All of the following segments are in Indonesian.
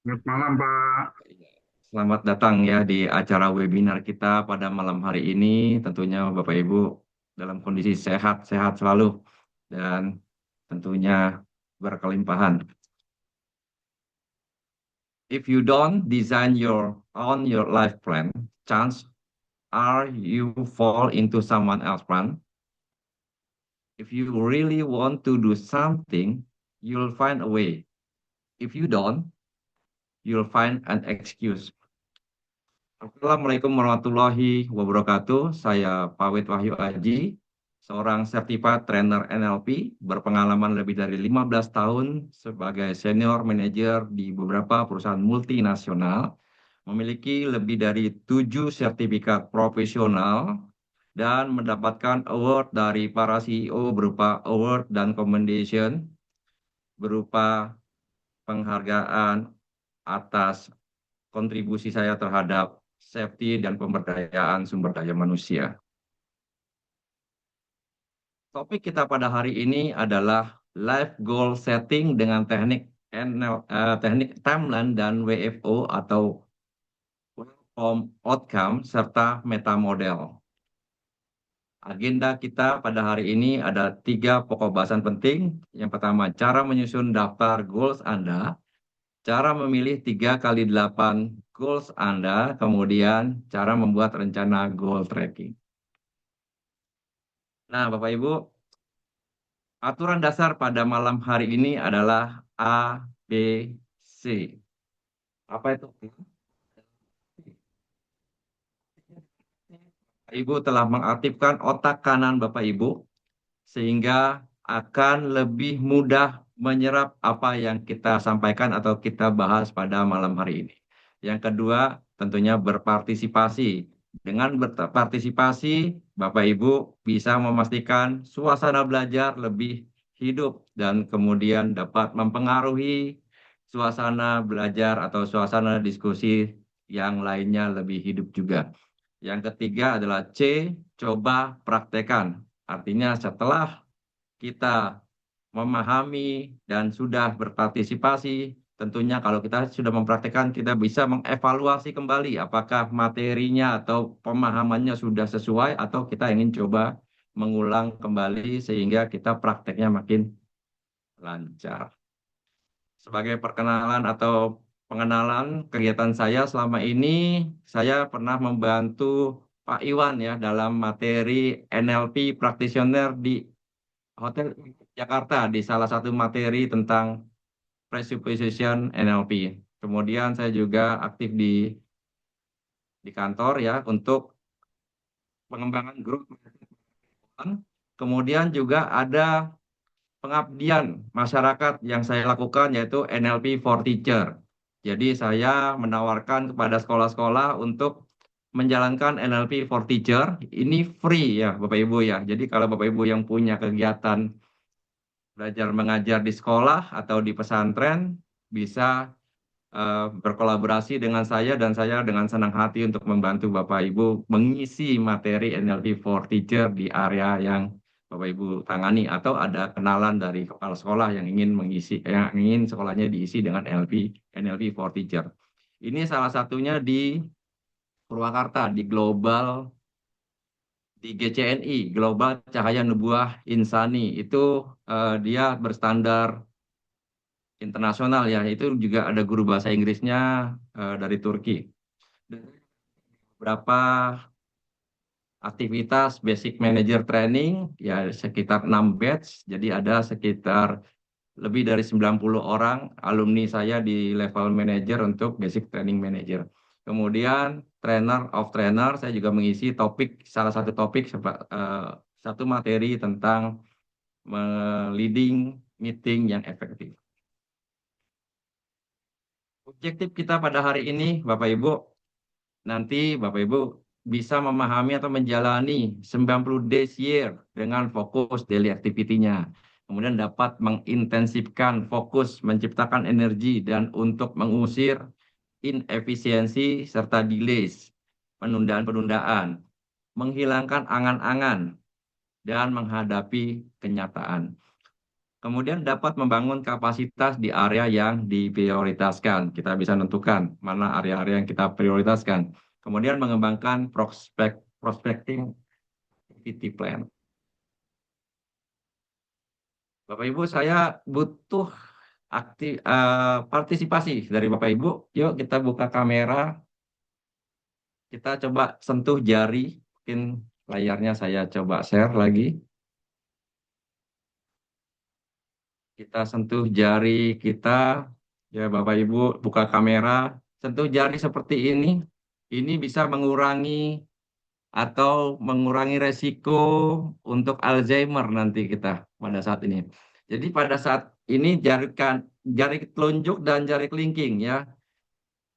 Selamat malam, Pak. Selamat datang ya di acara webinar kita pada malam hari ini. Tentunya Bapak Ibu dalam kondisi sehat-sehat selalu dan tentunya berkelimpahan. If you don't design your life plan, chance are you fall into someone else's plan. If you really want to do something, you'll find a way. If you don't, you'll find an excuse. Assalamualaikum warahmatullahi wabarakatuh. Saya Pawit Wahyu Aji, seorang certified trainer NLP, berpengalaman lebih dari 15 tahun sebagai senior manager di beberapa perusahaan multinasional, memiliki lebih dari 7 sertifikat profesional, dan mendapatkan award dari para CEO berupa award dan commendation berupa penghargaan atas kontribusi saya terhadap safety dan pemberdayaan sumber daya manusia. Topik kita pada hari ini adalah life goal setting dengan teknik timeline dan WFO atau Outcome Outcome serta meta model. Agenda kita pada hari ini ada tiga pokok bahasan penting. Yang pertama, cara menyusun daftar goals Anda, cara memilih 3 kali 8 goals Anda, kemudian cara membuat rencana goal tracking. Nah, Bapak Ibu, aturan dasar pada malam hari ini adalah A, B, C. Apa itu? Bapak Ibu telah mengaktifkan otak kanan Bapak Ibu sehingga akan lebih mudah menyerap apa yang kita sampaikan atau kita bahas pada malam hari ini. Yang kedua, tentunya berpartisipasi. Dengan berpartisipasi, Bapak Ibu bisa memastikan suasana belajar lebih hidup dan kemudian dapat mempengaruhi suasana belajar atau suasana diskusi yang lainnya lebih hidup juga. Yang ketiga adalah C, coba praktekan. Artinya setelah kita memahami dan sudah berpartisipasi, tentunya kalau kita sudah mempraktekkan, kita bisa mengevaluasi kembali apakah materinya atau pemahamannya sudah sesuai atau kita ingin coba mengulang kembali sehingga kita prakteknya makin lancar. Sebagai perkenalan atau pengenalan kegiatan saya selama ini, saya pernah membantu Pak Iwan ya dalam materi NLP practitioner di Hotel Jakarta di salah satu materi tentang presupposition NLP. Kemudian saya juga aktif di kantor ya untuk pengembangan grup. Kemudian juga ada pengabdian masyarakat yang saya lakukan yaitu NLP for Teacher. Jadi saya menawarkan kepada sekolah-sekolah untuk menjalankan NLP for Teacher. Ini free ya Bapak Ibu ya. Jadi kalau Bapak Ibu yang punya kegiatan belajar mengajar di sekolah atau di pesantren bisa berkolaborasi dengan saya dan saya dengan senang hati untuk membantu Bapak Ibu mengisi materi NLP for Teacher di area yang Bapak Ibu tangani atau ada kenalan dari kepala sekolah yang ingin yang ingin sekolahnya diisi dengan NLP for Teacher. Ini salah satunya di Purwakarta di GCNI Global Cahaya Nubuah Insani itu dia berstandar internasional ya, itu juga ada guru bahasa Inggrisnya dari Turki. Dan beberapa aktivitas basic manager training ya sekitar 6 batch, jadi ada sekitar lebih dari 90 orang alumni saya di level manager untuk basic training manager. Kemudian trainer of trainer saya juga mengisi topik salah satu topik satu materi tentang leading meeting yang efektif. Objektif kita pada hari ini, Bapak Ibu, nanti Bapak Ibu bisa memahami atau menjalani 90 days year dengan fokus daily activity-nya. Kemudian dapat mengintensifkan fokus, menciptakan energi, dan untuk mengusir inefisiensi serta delays, penundaan-penundaan, menghilangkan angan-angan, dan menghadapi kenyataan. Kemudian dapat membangun kapasitas di area yang diprioritaskan. Kita bisa menentukan mana area-area yang kita prioritaskan. Kemudian mengembangkan prospecting activity plan. Bapak Ibu, saya butuh partisipasi dari Bapak Ibu. Yuk kita buka kamera, kita coba sentuh jari. Mungkin layarnya saya coba share lagi. Kita sentuh jari kita, ya Bapak Ibu, buka kamera, sentuh jari seperti ini. Ini bisa mengurangi resiko untuk Alzheimer nanti kita pada saat ini. Jadi pada saat ini jari telunjuk dan jari kelingking ya.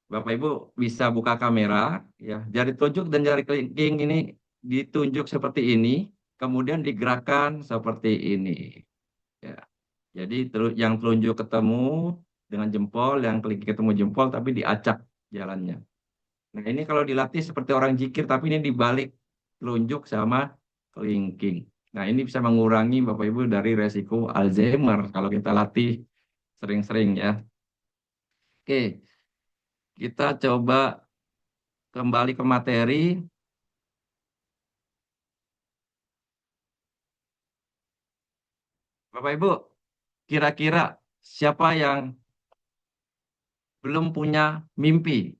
Bapak Ibu bisa buka kamera ya. Jari telunjuk dan jari kelingking ini ditunjuk seperti ini, kemudian digerakkan seperti ini. Ya. Jadi yang telunjuk ketemu dengan jempol, yang kelingking ketemu jempol, tapi diacak jalannya. Nah ini kalau dilatih seperti orang jikir, tapi ini dibalik telunjuk sama kelingking. Nah ini bisa mengurangi Bapak Ibu dari resiko Alzheimer kalau kita latih sering-sering ya. Oke, kita coba kembali ke materi. Bapak Ibu, kira-kira siapa yang belum punya mimpi?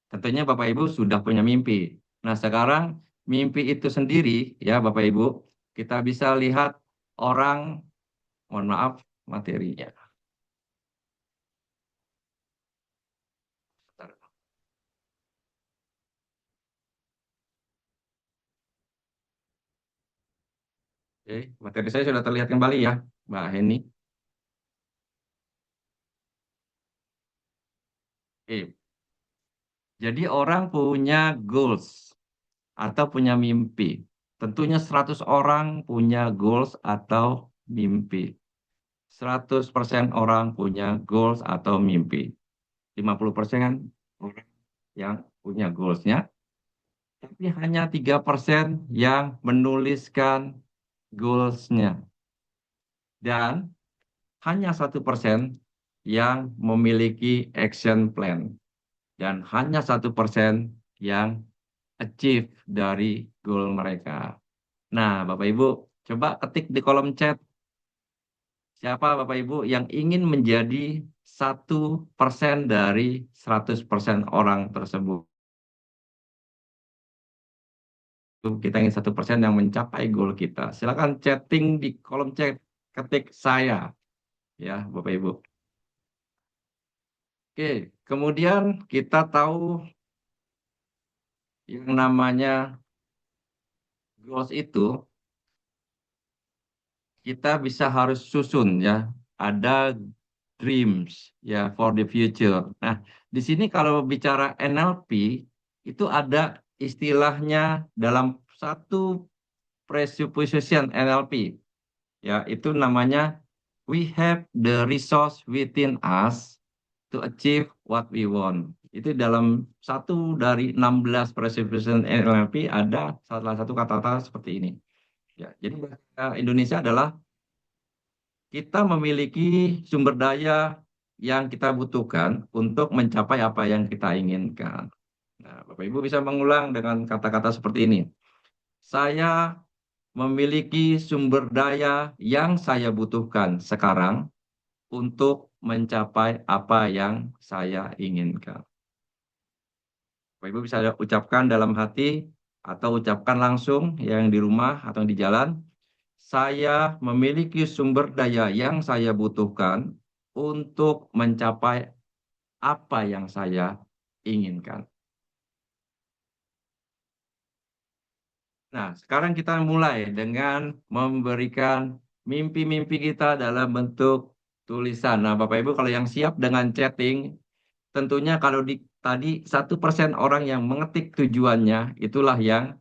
Tentunya Bapak Ibu sudah punya mimpi. Nah, sekarang mimpi itu sendiri ya Bapak Ibu, kita bisa lihat orang, mohon maaf materinya. Oke, materi saya sudah terlihat kembali ya, Mbak Heni. Oke, jadi orang punya goals atau punya mimpi. Tentunya 100 orang punya goals atau mimpi. 100% orang punya goals atau mimpi. 50% orang yang punya goalsnya, tapi hanya 3% yang menuliskan goalsnya. Dan hanya 1% yang memiliki action plan. Dan hanya 1% yang achieve dari goal mereka. Nah, Bapak Ibu, coba ketik di kolom chat siapa Bapak Ibu yang ingin menjadi 1% dari 100% orang tersebut. Kita ingin 1% yang mencapai goal kita. Silakan chatting di kolom chat, ketik saya, ya Bapak Ibu. Oke, kemudian kita tahu yang namanya goals itu kita bisa harus susun ya. Ada dreams ya for the future. Nah, di sini kalau bicara NLP itu ada istilahnya dalam satu presupposition NLP ya itu namanya we have the resource within us to achieve what we want. Itu dalam satu dari 16 presupposition NLP ada salah satu kata-kata seperti ini. Ya, jadi bahasa Indonesia adalah kita memiliki sumber daya yang kita butuhkan untuk mencapai apa yang kita inginkan. Nah, Bapak Ibu bisa mengulang dengan kata-kata seperti ini. Saya memiliki sumber daya yang saya butuhkan sekarang untuk mencapai apa yang saya inginkan. Bapak Ibu bisa ucapkan dalam hati atau ucapkan langsung yang di rumah atau di jalan. Saya memiliki sumber daya yang saya butuhkan untuk mencapai apa yang saya inginkan. Nah, sekarang kita mulai dengan memberikan mimpi-mimpi kita dalam bentuk tulisan. Nah, Bapak Ibu kalau yang siap dengan chatting, tentunya kalau tadi 1% orang yang mengetik tujuannya, itulah yang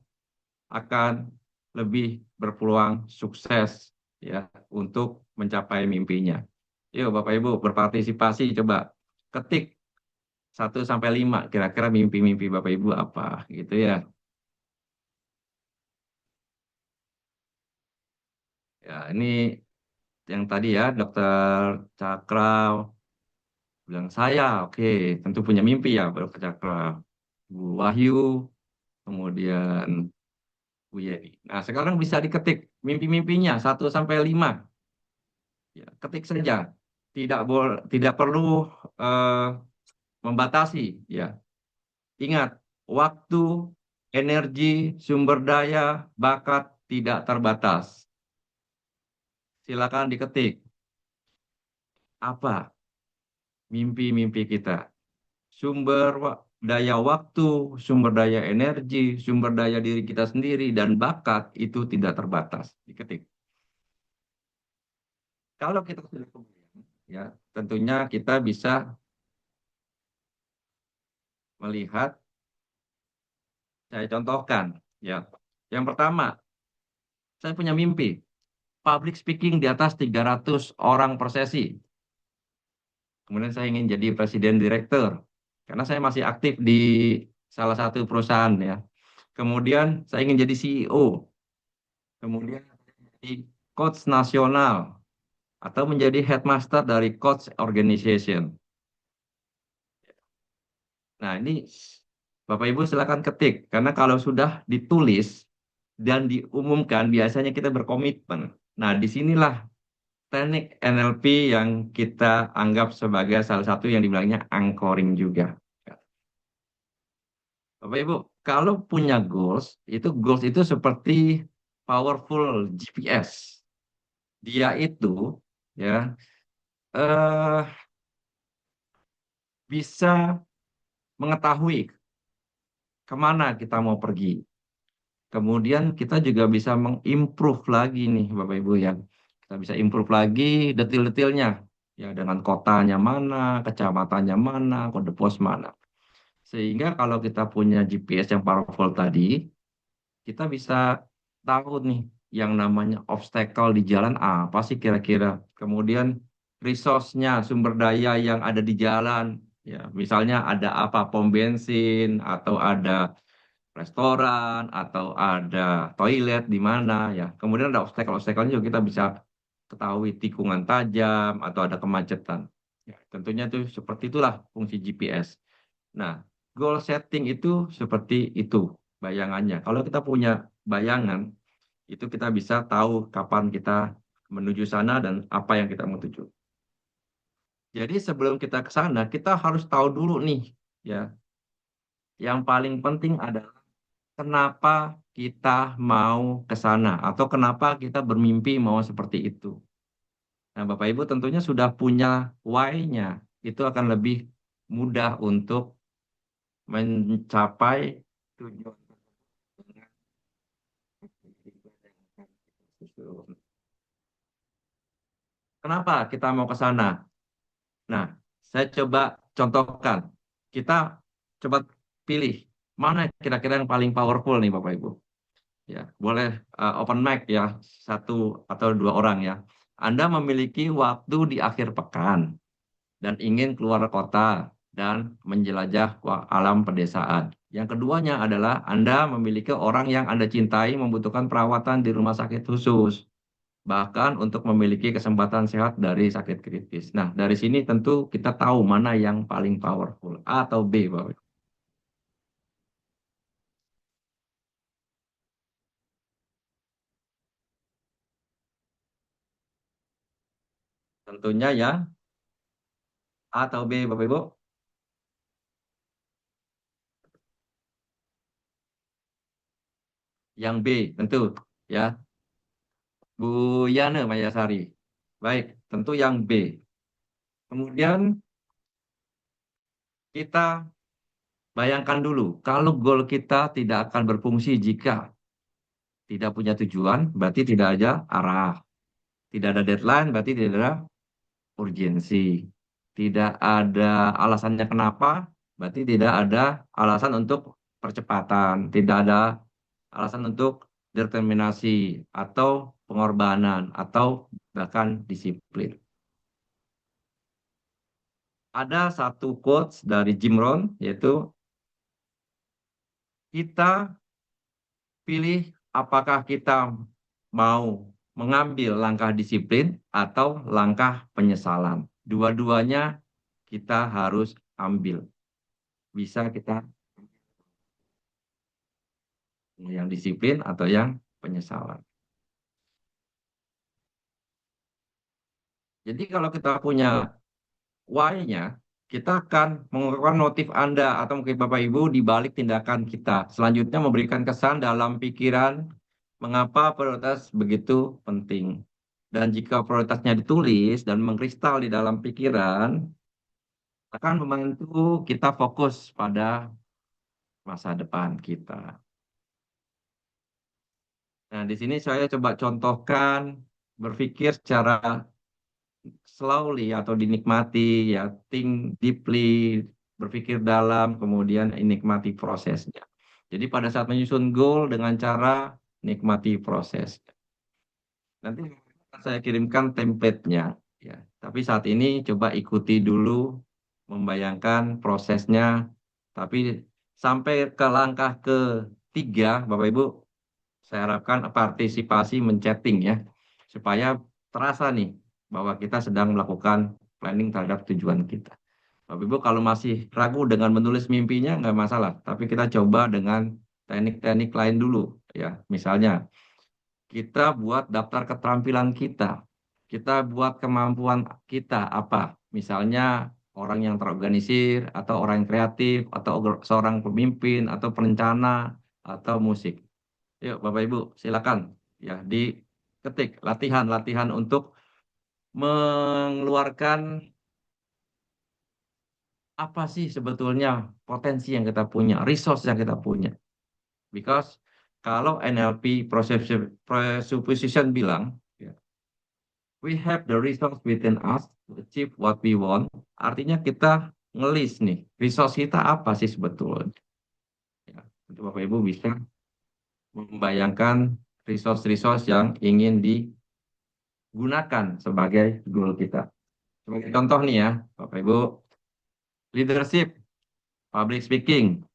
akan lebih berpeluang sukses ya untuk mencapai mimpinya. Yuk Bapak Ibu berpartisipasi coba ketik 1 sampai 5 kira-kira mimpi-mimpi Bapak Ibu apa gitu ya. Ya ini yang tadi ya, Dokter Cakra bilang saya, oke, tentu punya mimpi ya, Dokter Cakra. Bu Wahyu, kemudian Bu Yeni. Nah, sekarang bisa diketik mimpi-mimpinya 1 sampai 5. Ya, ketik saja. Tidak perlu eh, membatasi. Ya, ingat, waktu, energi, sumber daya, bakat tidak terbatas. Silakan diketik apa mimpi-mimpi kita. Daya waktu, sumber daya energi, sumber daya diri kita sendiri, dan bakat itu tidak terbatas. Diketik. Kalau kita sudah kemudian, ya tentunya kita bisa melihat, saya contohkan, ya. Yang pertama, saya punya mimpi, public speaking di atas 300 orang per sesi. Kemudian saya ingin jadi presiden direktur, karena saya masih aktif di salah satu perusahaan ya. Kemudian saya ingin jadi CEO, kemudian jadi coach nasional, atau menjadi headmaster dari coach organization. Nah, ini Bapak Ibu silakan ketik, karena kalau sudah ditulis dan diumumkan, biasanya kita berkomitmen. Nah, disinilah teknik NLP yang kita anggap sebagai salah satu yang dibilangnya anchoring juga. Bapak Ibu, kalau punya goals itu seperti powerful GPS. Dia itu ya eh, bisa mengetahui kemana kita mau pergi. Kemudian kita juga bisa mengimprove lagi nih Bapak Ibu ya. Kita bisa improve lagi detail-detailnya. Ya, dengan kotanya mana, kecamatannya mana, kode pos mana. Sehingga kalau kita punya GPS yang powerful tadi, kita bisa tahu nih yang namanya obstacle di jalan apa sih kira-kira. Kemudian resource-nya, sumber daya yang ada di jalan. Ya, misalnya ada apa, pom bensin, atau ada restoran, atau ada toilet di mana ya. Kemudian ada obstacle-obstacle-nya juga kita bisa ketahui, tikungan tajam atau ada kemacetan. Ya, tentunya itu seperti itulah fungsi GPS. Nah, goal setting itu seperti itu bayangannya. Kalau kita punya bayangan, itu kita bisa tahu kapan kita menuju sana dan apa yang kita mau tuju. Jadi sebelum kita ke sana, kita harus tahu dulu nih, ya. Yang paling penting adalah kenapa kita mau ke sana atau kenapa kita bermimpi mau seperti itu. Nah, Bapak Ibu tentunya sudah punya why-nya. Itu akan lebih mudah untuk mencapai tujuan dengan kenapa kita mau ke sana? Nah, saya coba contohkan. Kita coba pilih mana kira-kira yang paling powerful nih Bapak Ibu. Ya, boleh open mic ya, 1 atau 2 orang ya. Anda memiliki waktu di akhir pekan dan ingin keluar kota dan menjelajah alam pedesaan. Yang keduanya adalah Anda memiliki orang yang Anda cintai membutuhkan perawatan di rumah sakit khusus, bahkan untuk memiliki kesempatan sehat dari sakit kritis. Nah, dari sini tentu kita tahu mana yang paling powerful, A atau B, Bapak. Tentunya ya A atau B, Bapak Ibu. Yang B, tentu ya, Bu Yana Mayasari. Baik, tentu yang B. Kemudian kita bayangkan dulu, kalau goal kita tidak akan berfungsi jika tidak punya tujuan, berarti tidak ada arah. Tidak ada deadline, berarti tidak ada urgensi. Tidak ada alasannya kenapa, berarti tidak ada alasan untuk percepatan. Tidak ada alasan untuk determinasi atau pengorbanan atau bahkan disiplin. Ada satu quotes dari Jim Rohn, yaitu kita pilih apakah kita mau mengambil langkah disiplin atau langkah penyesalan. Dua-duanya kita harus ambil. Bisa kita yang disiplin atau yang penyesalan. Jadi kalau kita punya why-nya, kita akan mengungkapkan motif Anda atau mungkin Bapak Ibu di balik tindakan kita. Selanjutnya memberikan kesan dalam pikiran mengapa prioritas begitu penting. Dan jika prioritasnya ditulis dan mengkristal di dalam pikiran, akan membantu kita fokus pada masa depan kita. Nah, di sini saya coba contohkan berpikir secara slowly atau dinikmati, ya, think deeply, berpikir dalam, kemudian nikmati prosesnya. Jadi pada saat menyusun goal dengan cara nikmati proses. Nanti saya kirimkan template-nya, ya. Tapi saat ini coba ikuti dulu membayangkan prosesnya. Tapi sampai ke langkah ketiga, Bapak Ibu, saya harapkan partisipasi menchatting ya, supaya terasa nih bahwa kita sedang melakukan planning terhadap tujuan kita. Bapak Ibu kalau masih ragu dengan menulis mimpinya nggak masalah, tapi kita coba dengan teknik-teknik lain dulu ya. Misalnya kita buat daftar keterampilan kita, kita buat kemampuan kita apa. Misalnya orang yang terorganisir, atau orang yang kreatif, atau seorang pemimpin, atau perencana, atau musik. Yuk, Bapak Ibu, silakan ya diketik latihan-latihan untuk mengeluarkan apa sih sebetulnya potensi yang kita punya, resource yang kita punya. Because kalau NLP presupposition bilang, ya, we have the resource within us to achieve what we want. Artinya kita ngelis nih, resource kita apa sih sebetulnya. Ya, untuk Bapak Ibu bisa membayangkan resource-resource yang ingin digunakan sebagai goal kita. Sebagai contoh nih ya, Bapak Ibu, leadership, public speaking,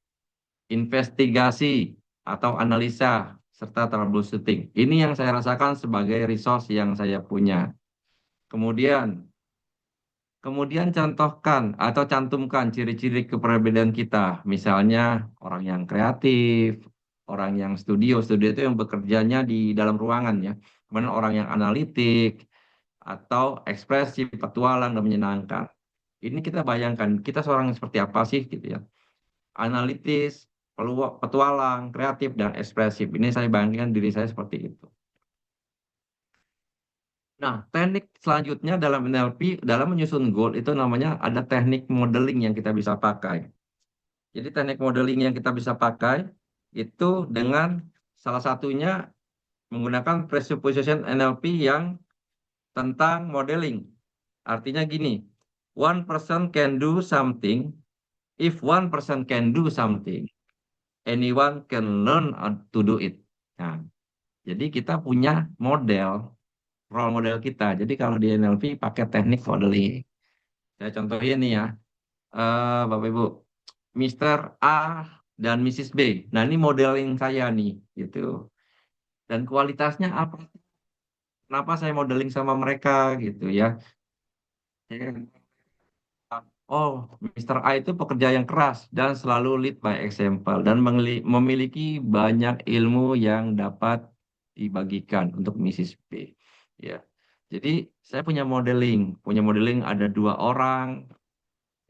investigasi atau analisa, serta troubleshooting. Ini yang saya rasakan sebagai resource yang saya punya. Kemudian, kemudian contohkan atau cantumkan ciri-ciri kepribadian kita. Misalnya orang yang kreatif, orang yang studio. Studio itu yang bekerjanya di dalam ruangan ya. Kemudian orang yang analitik, atau ekspresi, petualang, dan menyenangkan. Ini kita bayangkan, kita seorang yang seperti apa sih gitu ya. Analitis, petualang, kreatif, dan ekspresif. Ini saya bayangkan diri saya seperti itu. Nah, teknik selanjutnya dalam NLP, dalam menyusun goal itu namanya ada teknik modeling yang kita bisa pakai. Jadi teknik modeling yang kita bisa pakai itu dengan salah satunya menggunakan presupposition NLP yang tentang modeling. Artinya gini, one person can do something, if one person can do something, anyone can learn how to do it. Nah, jadi kita punya model, role model kita. Jadi kalau di NLP pakai teknik modeling. Saya contohin nih ya, Bapak Ibu, Mr. A dan Mrs. B. Nah, ini modeling saya nih, gitu. Dan kualitasnya apa? Kenapa saya modeling sama mereka, gitu ya? Ya, oh, Mr. A itu pekerja yang keras dan selalu lead by example dan memiliki banyak ilmu yang dapat dibagikan untuk Mrs. B. Ya, jadi saya punya modeling ada dua orang.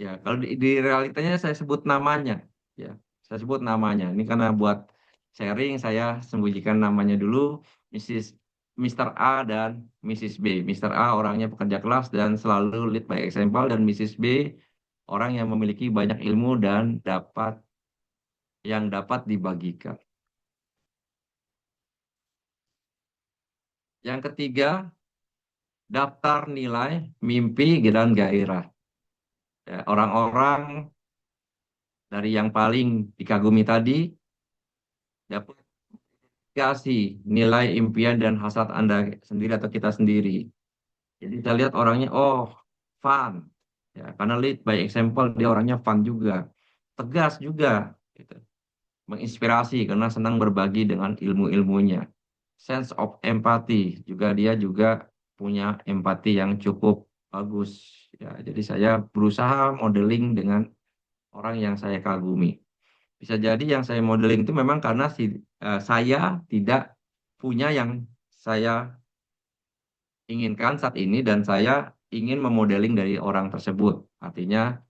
Ya, kalau di realitanya saya sebut namanya. Ya, saya sebut namanya. Ini karena buat sharing saya sembunyikan namanya dulu, Mrs. Mr. A dan Mrs. B. Mr. A orangnya pekerja kelas dan selalu lead by example, dan Mrs. B orang yang memiliki banyak ilmu dan dapat dibagikan. Yang ketiga, daftar nilai, mimpi, dan gairah. Ya, orang-orang dari yang paling dikagumi tadi dapat kasih nilai impian dan hasrat Anda sendiri atau kita sendiri. Jadi kita lihat orangnya, oh, fun. Ya, karena lead by example, dia orangnya fun juga. Tegas juga. Gitu. Menginspirasi karena senang berbagi dengan ilmu-ilmunya. sense of empathy. Juga dia juga punya empati yang cukup bagus. Ya, jadi saya berusaha modeling dengan orang yang saya kagumi. Bisa jadi yang saya modeling itu memang karena saya tidak punya yang saya inginkan saat ini dan saya ingin memodeling dari orang tersebut. Artinya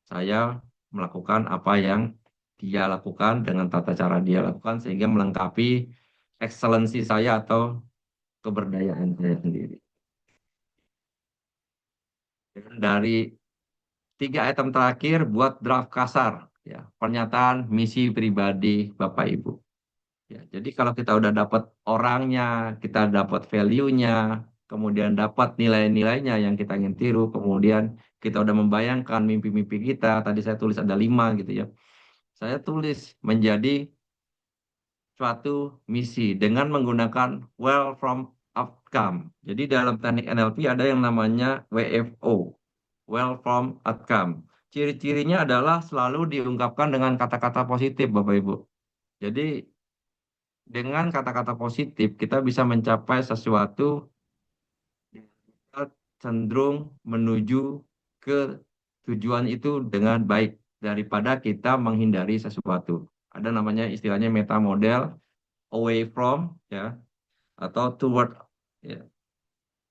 saya melakukan apa yang dia lakukan dengan tata cara dia lakukan sehingga melengkapi excellency saya atau keberdayaan saya sendiri. Dan dari 3 item terakhir buat draft kasar, ya, pernyataan misi pribadi Bapak Ibu. Ya, jadi kalau kita udah dapat orangnya, kita dapat value-nya, kemudian dapat nilai-nilainya yang kita ingin tiru, kemudian kita udah membayangkan mimpi-mimpi kita. Tadi saya tulis ada 5 gitu ya. Saya tulis menjadi suatu misi dengan menggunakan well from outcome. Jadi dalam teknik NLP ada yang namanya WFO, well from outcome. Ciri-cirinya adalah selalu diungkapkan dengan kata-kata positif, Bapak Ibu. Jadi dengan kata-kata positif kita bisa mencapai sesuatu yang kita cenderung menuju ke tujuan itu dengan baik daripada kita menghindari sesuatu. Ada namanya istilahnya meta model, away from, ya, atau toward, ya.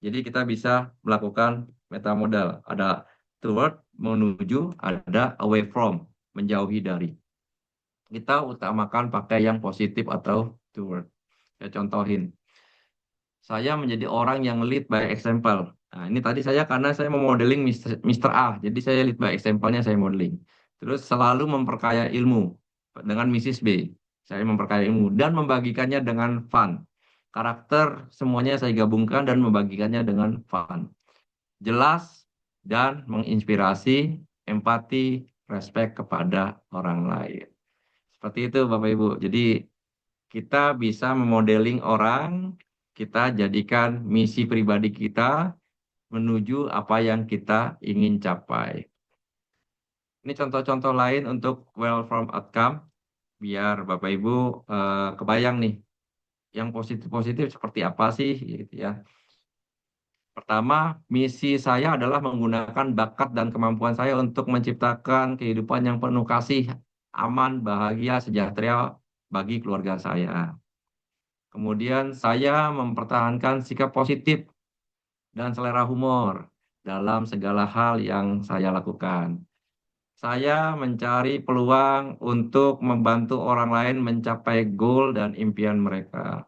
Jadi kita bisa melakukan meta model. Ada toward, menuju, ada away from, menjauhi dari. Kita utamakan pakai yang positif atau toward. Saya contohin. Saya menjadi orang yang lead by example. Nah, ini tadi saya karena saya mau modeling Mr. A, jadi saya lead by example-nya saya modeling. Terus selalu memperkaya ilmu dengan Mrs. B. Saya memperkaya ilmu dan membagikannya dengan fun. Karakter semuanya saya gabungkan dan membagikannya dengan fun. Jelas dan menginspirasi, empati, respect kepada orang lain. Seperti itu Bapak Ibu. Jadi kita bisa memodeling orang, kita jadikan misi pribadi kita menuju apa yang kita ingin capai. Ini contoh-contoh lain untuk well from outcome, biar Bapak Ibu kebayang nih, yang positif-positif seperti apa sih, gitu ya. Pertama, misi saya adalah menggunakan bakat dan kemampuan saya untuk menciptakan kehidupan yang penuh kasih, aman, bahagia, sejahtera bagi keluarga saya. Kemudian saya mempertahankan sikap positif dan selera humor dalam segala hal yang saya lakukan. Saya mencari peluang untuk membantu orang lain mencapai goal dan impian mereka.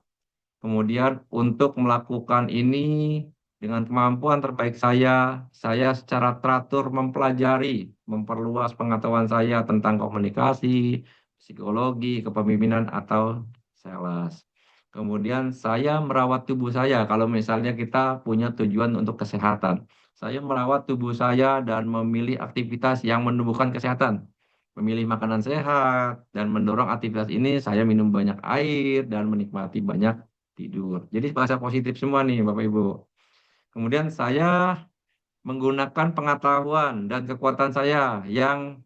Kemudian untuk melakukan ini dengan kemampuan terbaik saya secara teratur mempelajari, memperluas pengetahuan saya tentang komunikasi, psikologi, kepemimpinan, atau sales. Kemudian saya merawat tubuh saya. Kalau misalnya kita punya tujuan untuk kesehatan, saya merawat tubuh saya dan memilih aktivitas yang menumbuhkan kesehatan. Memilih makanan sehat dan mendorong aktivitas ini, saya minum banyak air dan menikmati banyak tidur. Jadi bahasa positif semua nih Bapak Ibu. Kemudian saya menggunakan pengetahuan dan kekuatan saya yang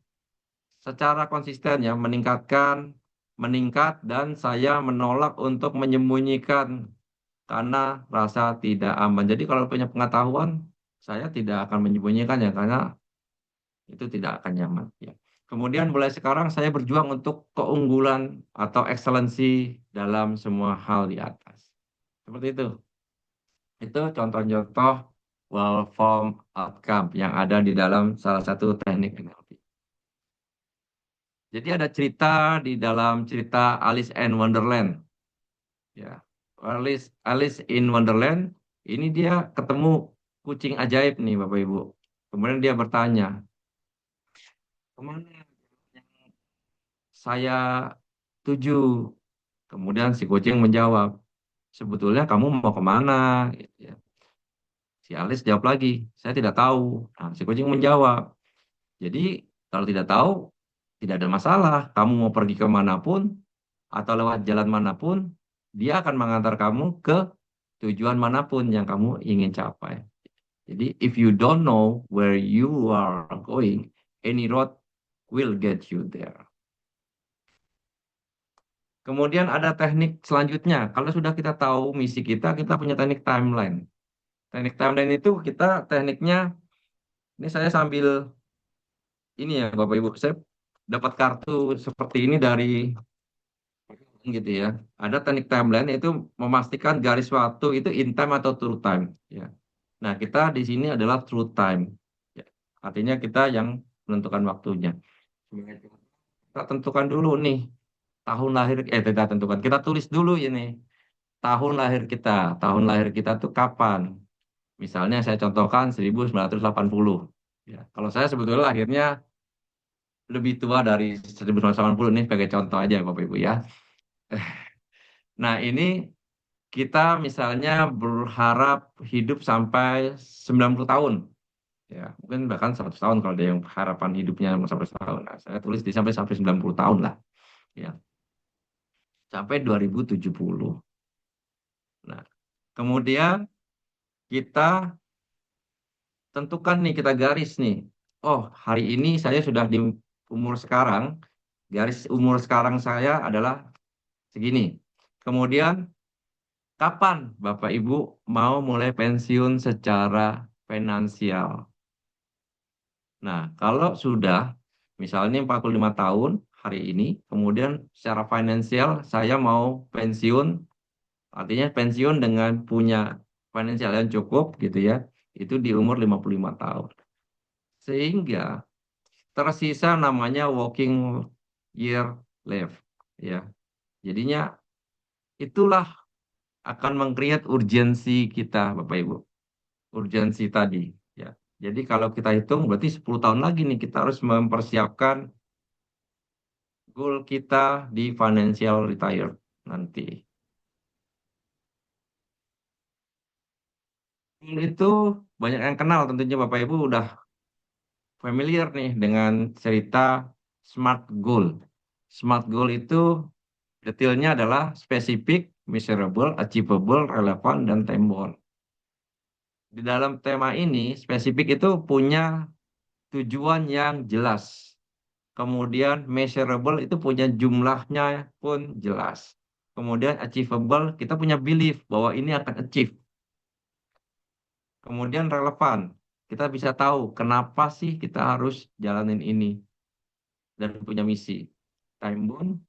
secara konsisten ya meningkat dan saya menolak untuk menyembunyikan karena rasa tidak aman. Jadi kalau punya pengetahuan saya tidak akan menyembunyikan ya karena itu tidak akan nyaman ya. Kemudian mulai sekarang saya berjuang untuk keunggulan atau excellency dalam semua hal di atas. Seperti itu. Itu contoh-contoh well form outcome yang ada di dalam salah satu teknik NLP. Jadi ada cerita di dalam cerita Alice in Wonderland. Ya, Alice in Wonderland ini dia ketemu kucing ajaib nih Bapak Ibu. Kemudian dia bertanya, kemana yang saya tuju? Kemudian si kucing menjawab, sebetulnya kamu mau kemana? Gitu ya. Si Alice jawab lagi, saya tidak tahu. Nah, si kucing menjawab, jadi kalau tidak tahu, tidak ada masalah. Kamu mau pergi kemanapun atau lewat jalan manapun, dia akan mengantar kamu ke tujuan manapun yang kamu ingin capai. Jadi, if you don't know where you are going, any road will get you there. Kemudian ada teknik selanjutnya. Kalau sudah kita tahu misi kita punya teknik timeline. Teknik timeline itu kita tekniknya, ini saya sambil ini ya Bapak Ibu, saya dapat kartu seperti ini dari gitu ya. Ada teknik timeline yaitu memastikan garis waktu itu in time atau true time. Ya. Nah, kita di sini adalah true time. Ya. Artinya kita yang menentukan waktunya. Kita tentukan dulu nih tahun lahir, tidak tentukan. Kita tulis dulu ini tahun lahir kita. Tahun lahir kita tuh kapan? Misalnya saya contohkan 1980. Ya. Kalau saya sebetulnya lahirnya lebih tua dari 1980 nih sebagai contoh aja Bapak Ibu ya. Nah, ini kita misalnya berharap hidup sampai 90 tahun. Ya, mungkin bahkan 100 tahun kalau ada yang harapan hidupnya sampai 100 tahun. Nah, saya tulis di sampai 90 tahun lah. Ya, sampai 2070. Nah, kemudian kita tentukan nih, kita garis nih. Oh, hari ini saya sudah di umur sekarang, garis umur sekarang saya adalah segini. Kemudian, kapan Bapak Ibu mau mulai pensiun secara finansial? Nah, kalau sudah, misalnya 45 tahun hari ini, kemudian secara finansial saya mau pensiun, artinya pensiun dengan punya finansial yang cukup gitu ya, itu di umur 55 tahun. Sehingga tersisa namanya working year left ya. Jadinya itulah akan meng-create urgensi kita Bapak Ibu. Urgensi tadi ya. Jadi kalau kita hitung berarti 10 tahun lagi nih kita harus mempersiapkan goal kita di financial retire nanti. Goal itu banyak yang kenal tentunya Bapak Ibu udah familiar nih dengan cerita SMART goal. SMART goal itu detailnya adalah spesifik, measurable, achievable, relevan, dan time-bound. Di dalam tema ini, spesifik itu punya tujuan yang jelas. Kemudian measurable itu punya jumlahnya pun jelas. Kemudian achievable, kita punya belief bahwa ini akan achieve. Kemudian relevan, kita bisa tahu kenapa sih kita harus jalanin ini dan punya misi. Time bound.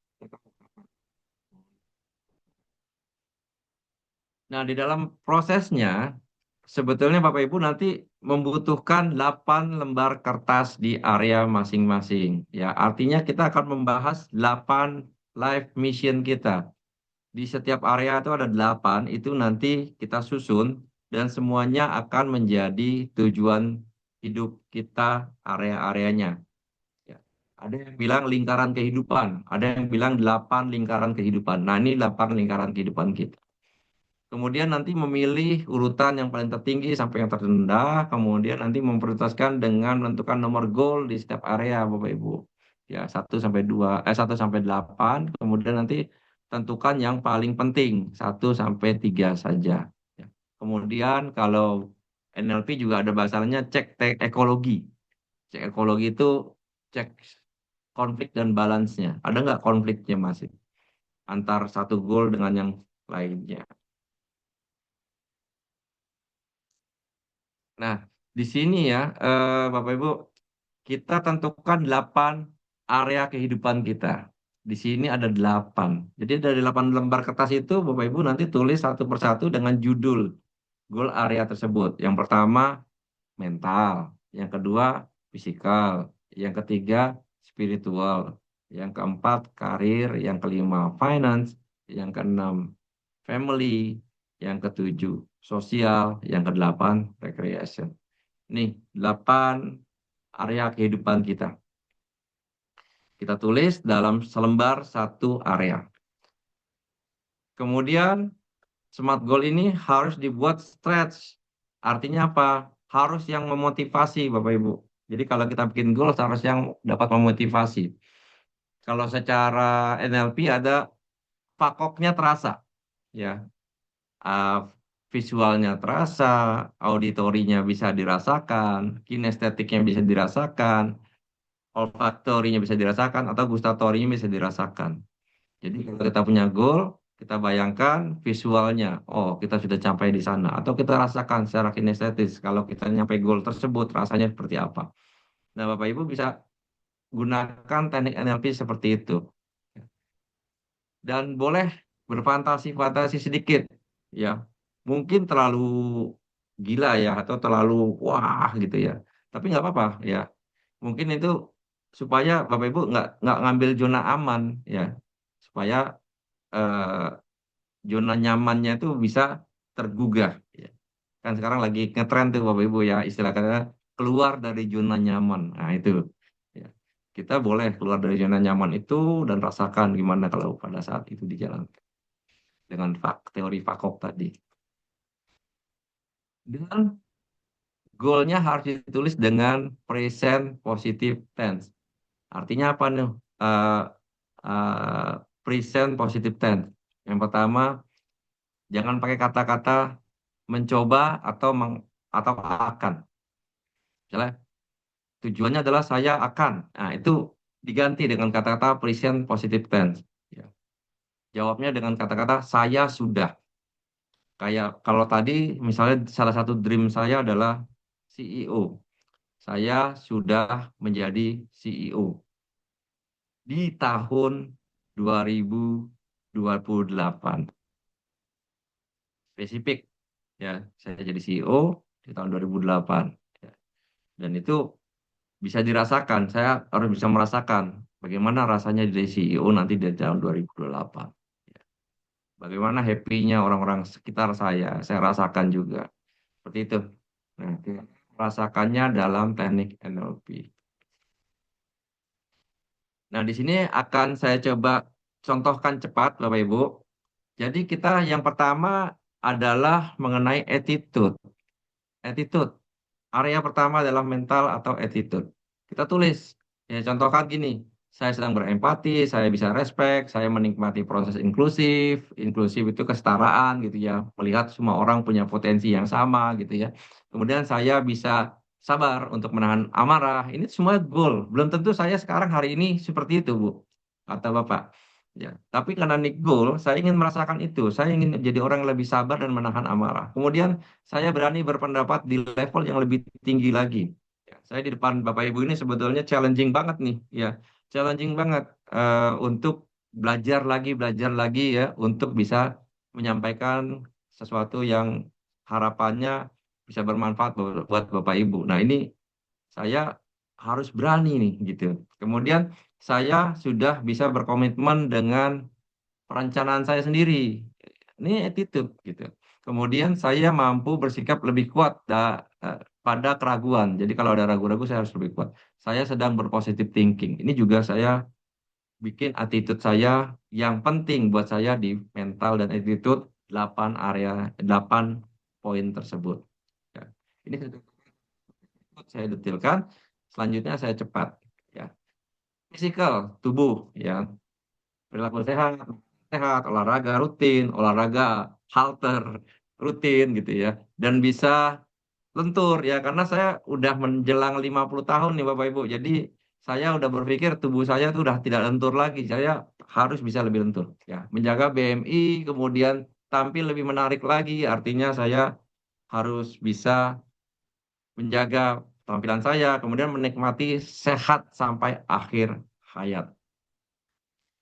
Nah, di dalam prosesnya, sebetulnya Bapak Ibu nanti membutuhkan 8 lembar kertas di area masing-masing. Ya, artinya kita akan membahas 8 life mission kita. Di setiap area itu ada 8, itu nanti kita susun dan semuanya akan menjadi tujuan hidup kita area-areanya. Ya. Ada yang bilang lingkaran kehidupan, ada yang bilang 8 lingkaran kehidupan. Nah, ini 8 lingkaran kehidupan kita. Kemudian nanti memilih urutan yang paling tertinggi sampai yang terendah, kemudian nanti memprioritaskan dengan menentukan nomor goal di setiap area, Bapak Ibu. Ya, 1 sampai 8, kemudian nanti tentukan yang paling penting, 1 sampai 3 saja. Ya. Kemudian kalau NLP juga ada bahasanya ekologi. Cek ekologi itu cek konflik dan balance-nya. Ada nggak konfliknya masih antar satu goal dengan yang lainnya? Nah, di sini ya, Bapak Ibu, kita tentukan 8 area kehidupan kita. Di sini ada 8. Jadi dari 8 lembar kertas itu, Bapak Ibu nanti tulis satu persatu dengan judul goal area tersebut. Yang pertama, mental. Yang kedua, fisikal. Yang ketiga, spiritual. Yang keempat, karir. Yang kelima, finance. Yang keenam, family. Yang ketujuh, sosial. Yang kedelapan, recreation. Nih, 8 area kehidupan kita. Kita tulis dalam selembar satu area. Kemudian, smart goal ini harus dibuat stretch. Artinya apa? Harus yang memotivasi, Bapak Ibu. Jadi kalau kita bikin goal harus yang dapat memotivasi. Kalau secara NLP ada pakoknya terasa, ya. Ah, visualnya terasa, auditorinya bisa dirasakan, kinestetiknya bisa dirasakan, olfaktorinya bisa dirasakan atau gustatorinya bisa dirasakan. Jadi kalau kita punya goal, kita bayangkan visualnya, oh kita sudah sampai di sana, atau kita rasakan secara kinestetis kalau kita nyampe goal tersebut rasanya seperti apa. Nah, Bapak Ibu bisa gunakan teknik NLP seperti itu. Dan boleh berfantasi-fantasi sedikit, ya. Mungkin terlalu gila ya, atau terlalu wah gitu ya. Tapi nggak apa-apa ya. Mungkin itu supaya Bapak Ibu nggak ngambil zona aman ya, supaya eh, zona nyamannya itu bisa tergugah. Ya. Kan sekarang lagi ngetren tuh Bapak Ibu ya, istilah katanya keluar dari zona nyaman. Nah itu, ya. Kita boleh keluar dari zona nyaman itu dan rasakan gimana kalau pada saat itu dijalankan dengan teori Fakok tadi. Dan goalnya harus ditulis dengan present positive tense. Artinya apa nih? Eh, eh, Present positive tense. Yang pertama, jangan pakai kata-kata mencoba atau akan. Misalnya, tujuannya adalah saya akan. Nah, itu diganti dengan kata-kata present positive tense. Ya. Jawabnya dengan kata-kata saya sudah. Kayak kalau tadi misalnya salah satu dream saya adalah CEO. Saya sudah menjadi CEO di tahun 2028. Spesifik ya, saya jadi CEO di tahun 2008. Ya. Dan itu bisa dirasakan, saya harus bisa merasakan bagaimana rasanya jadi CEO nanti di tahun 2028. Ya. Bagaimana happy-nya orang-orang sekitar saya rasakan juga. Seperti itu. Nah, kita merasakannya dalam teknik NLP. Nah, di sini akan saya coba contohkan cepat, Bapak Ibu. Jadi kita yang pertama adalah mengenai attitude. Attitude. Area pertama adalah mental atau attitude. Kita tulis, ya contohkan gini, saya sedang berempati, saya bisa respect, saya menikmati proses inklusif, inklusif itu kesetaraan gitu ya, melihat semua orang punya potensi yang sama gitu ya. Kemudian saya bisa sabar untuk menahan amarah, ini semua goal. Belum tentu saya sekarang hari ini seperti itu, Bu, kata Bapak. Ya, tapi karena nih goal, saya ingin merasakan itu. Saya ingin menjadi orang yang lebih sabar dan menahan amarah. Kemudian saya berani berpendapat di level yang lebih tinggi lagi. Ya, saya di depan Bapak Ibu ini sebetulnya challenging banget nih, ya, challenging banget untuk belajar lagi ya, untuk bisa menyampaikan sesuatu yang harapannya bisa bermanfaat buat Bapak Ibu. Nah, ini saya harus berani nih, gitu. Kemudian saya sudah bisa berkomitmen dengan perencanaan saya sendiri. Ini attitude gitu. Kemudian saya mampu bersikap lebih kuat pada keraguan. Jadi kalau ada ragu-ragu saya harus lebih kuat. Saya sedang berpositive thinking. Ini juga saya bikin attitude saya yang penting buat saya di mental dan attitude 8 area 8 poin tersebut. Ya. Ini saya detilkan. Selanjutnya saya cepat. Ya. Physical, tubuh, ya, perilaku sehat, sehat, olahraga rutin, olahraga halter rutin gitu ya. Dan bisa lentur ya, karena saya udah menjelang 50 tahun nih Bapak Ibu. Jadi saya udah berpikir tubuh saya tuh udah tidak lentur lagi. Saya harus bisa lebih lentur ya. Menjaga BMI, kemudian tampil lebih menarik lagi. Artinya saya harus bisa menjaga tampilan saya, kemudian menikmati sehat sampai akhir hayat.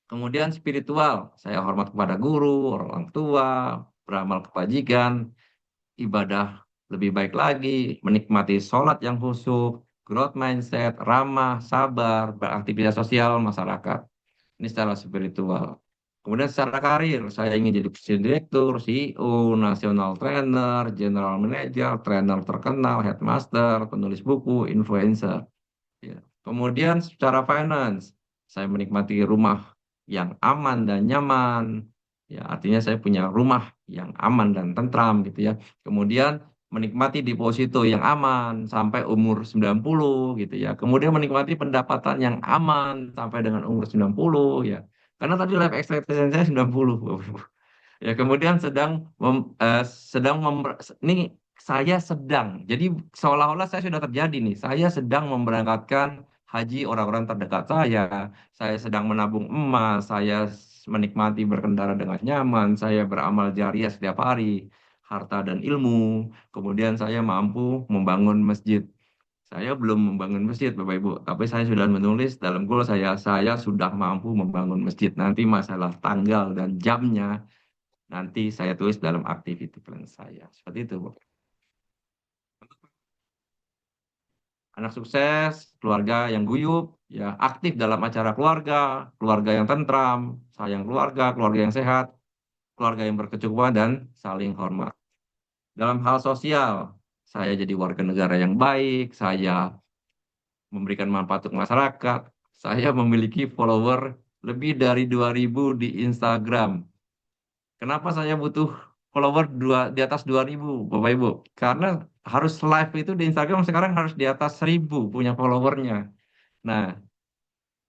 Kemudian spiritual, saya hormat kepada guru, orang tua, beramal kebajikan, ibadah lebih baik lagi, menikmati sholat yang khusyuk, growth mindset, ramah, sabar, beraktivitas sosial masyarakat. Ini secara spiritual. Kemudian secara karir, saya ingin jadi presiden direktur, CEO, national trainer, general manager, trainer terkenal, headmaster, penulis buku, influencer. Ya. Kemudian secara finance, saya menikmati rumah yang aman dan nyaman. Ya, artinya saya punya rumah yang aman dan tentram gitu ya. Kemudian menikmati deposito yang aman sampai umur 90 gitu ya. Kemudian menikmati pendapatan yang aman sampai dengan umur 90 ya. Karena tadi life expectancy saya 90. Ya, kemudian sedang ini saya sedang. Jadi seolah-olah saya sudah terjadi nih. Saya sedang memberangkatkan haji orang-orang terdekat saya. Saya sedang menabung emas. Saya menikmati berkendara dengan nyaman, saya beramal jariah setiap hari, harta dan ilmu, kemudian saya mampu membangun masjid. Saya belum membangun masjid, Bapak Ibu, tapi saya sudah menulis dalam goal saya sudah mampu membangun masjid. Nanti masalah tanggal dan jamnya, nanti saya tulis dalam activity plan saya. Seperti itu, Bu. Anak sukses, keluarga yang guyup, ya aktif dalam acara keluarga, keluarga yang tentram, sayang keluarga, keluarga yang sehat, keluarga yang berkecukupan dan saling hormat. Dalam hal sosial, saya jadi warga negara yang baik, saya memberikan manfaat untuk masyarakat, saya memiliki follower lebih dari 2.000 di Instagram. Kenapa saya butuh follower di atas 2.000, Bapak Ibu? Karena harus live itu di Instagram sekarang harus di atas 1.000 punya followernya. Nah,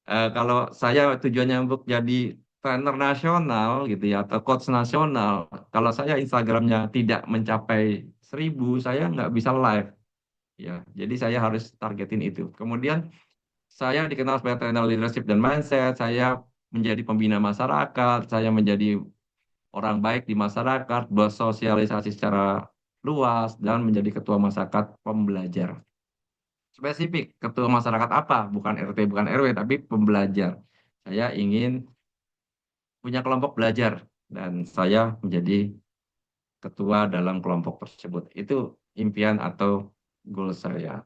kalau saya tujuannya untuk jadi trainer nasional gitu ya atau coach nasional, kalau saya Instagramnya tidak mencapai 1.000, saya nggak bisa live ya. Jadi saya harus targetin itu. Kemudian saya dikenal sebagai trainer leadership dan mindset. Saya menjadi pembina masyarakat. Saya menjadi orang baik di masyarakat, bersosialisasi secara luas dan menjadi ketua masyarakat pembelajar. Spesifik ketua masyarakat apa? Bukan RT, bukan RW, tapi pembelajar. Saya ingin punya kelompok belajar dan saya menjadi ketua dalam kelompok tersebut. Itu impian atau goal saya.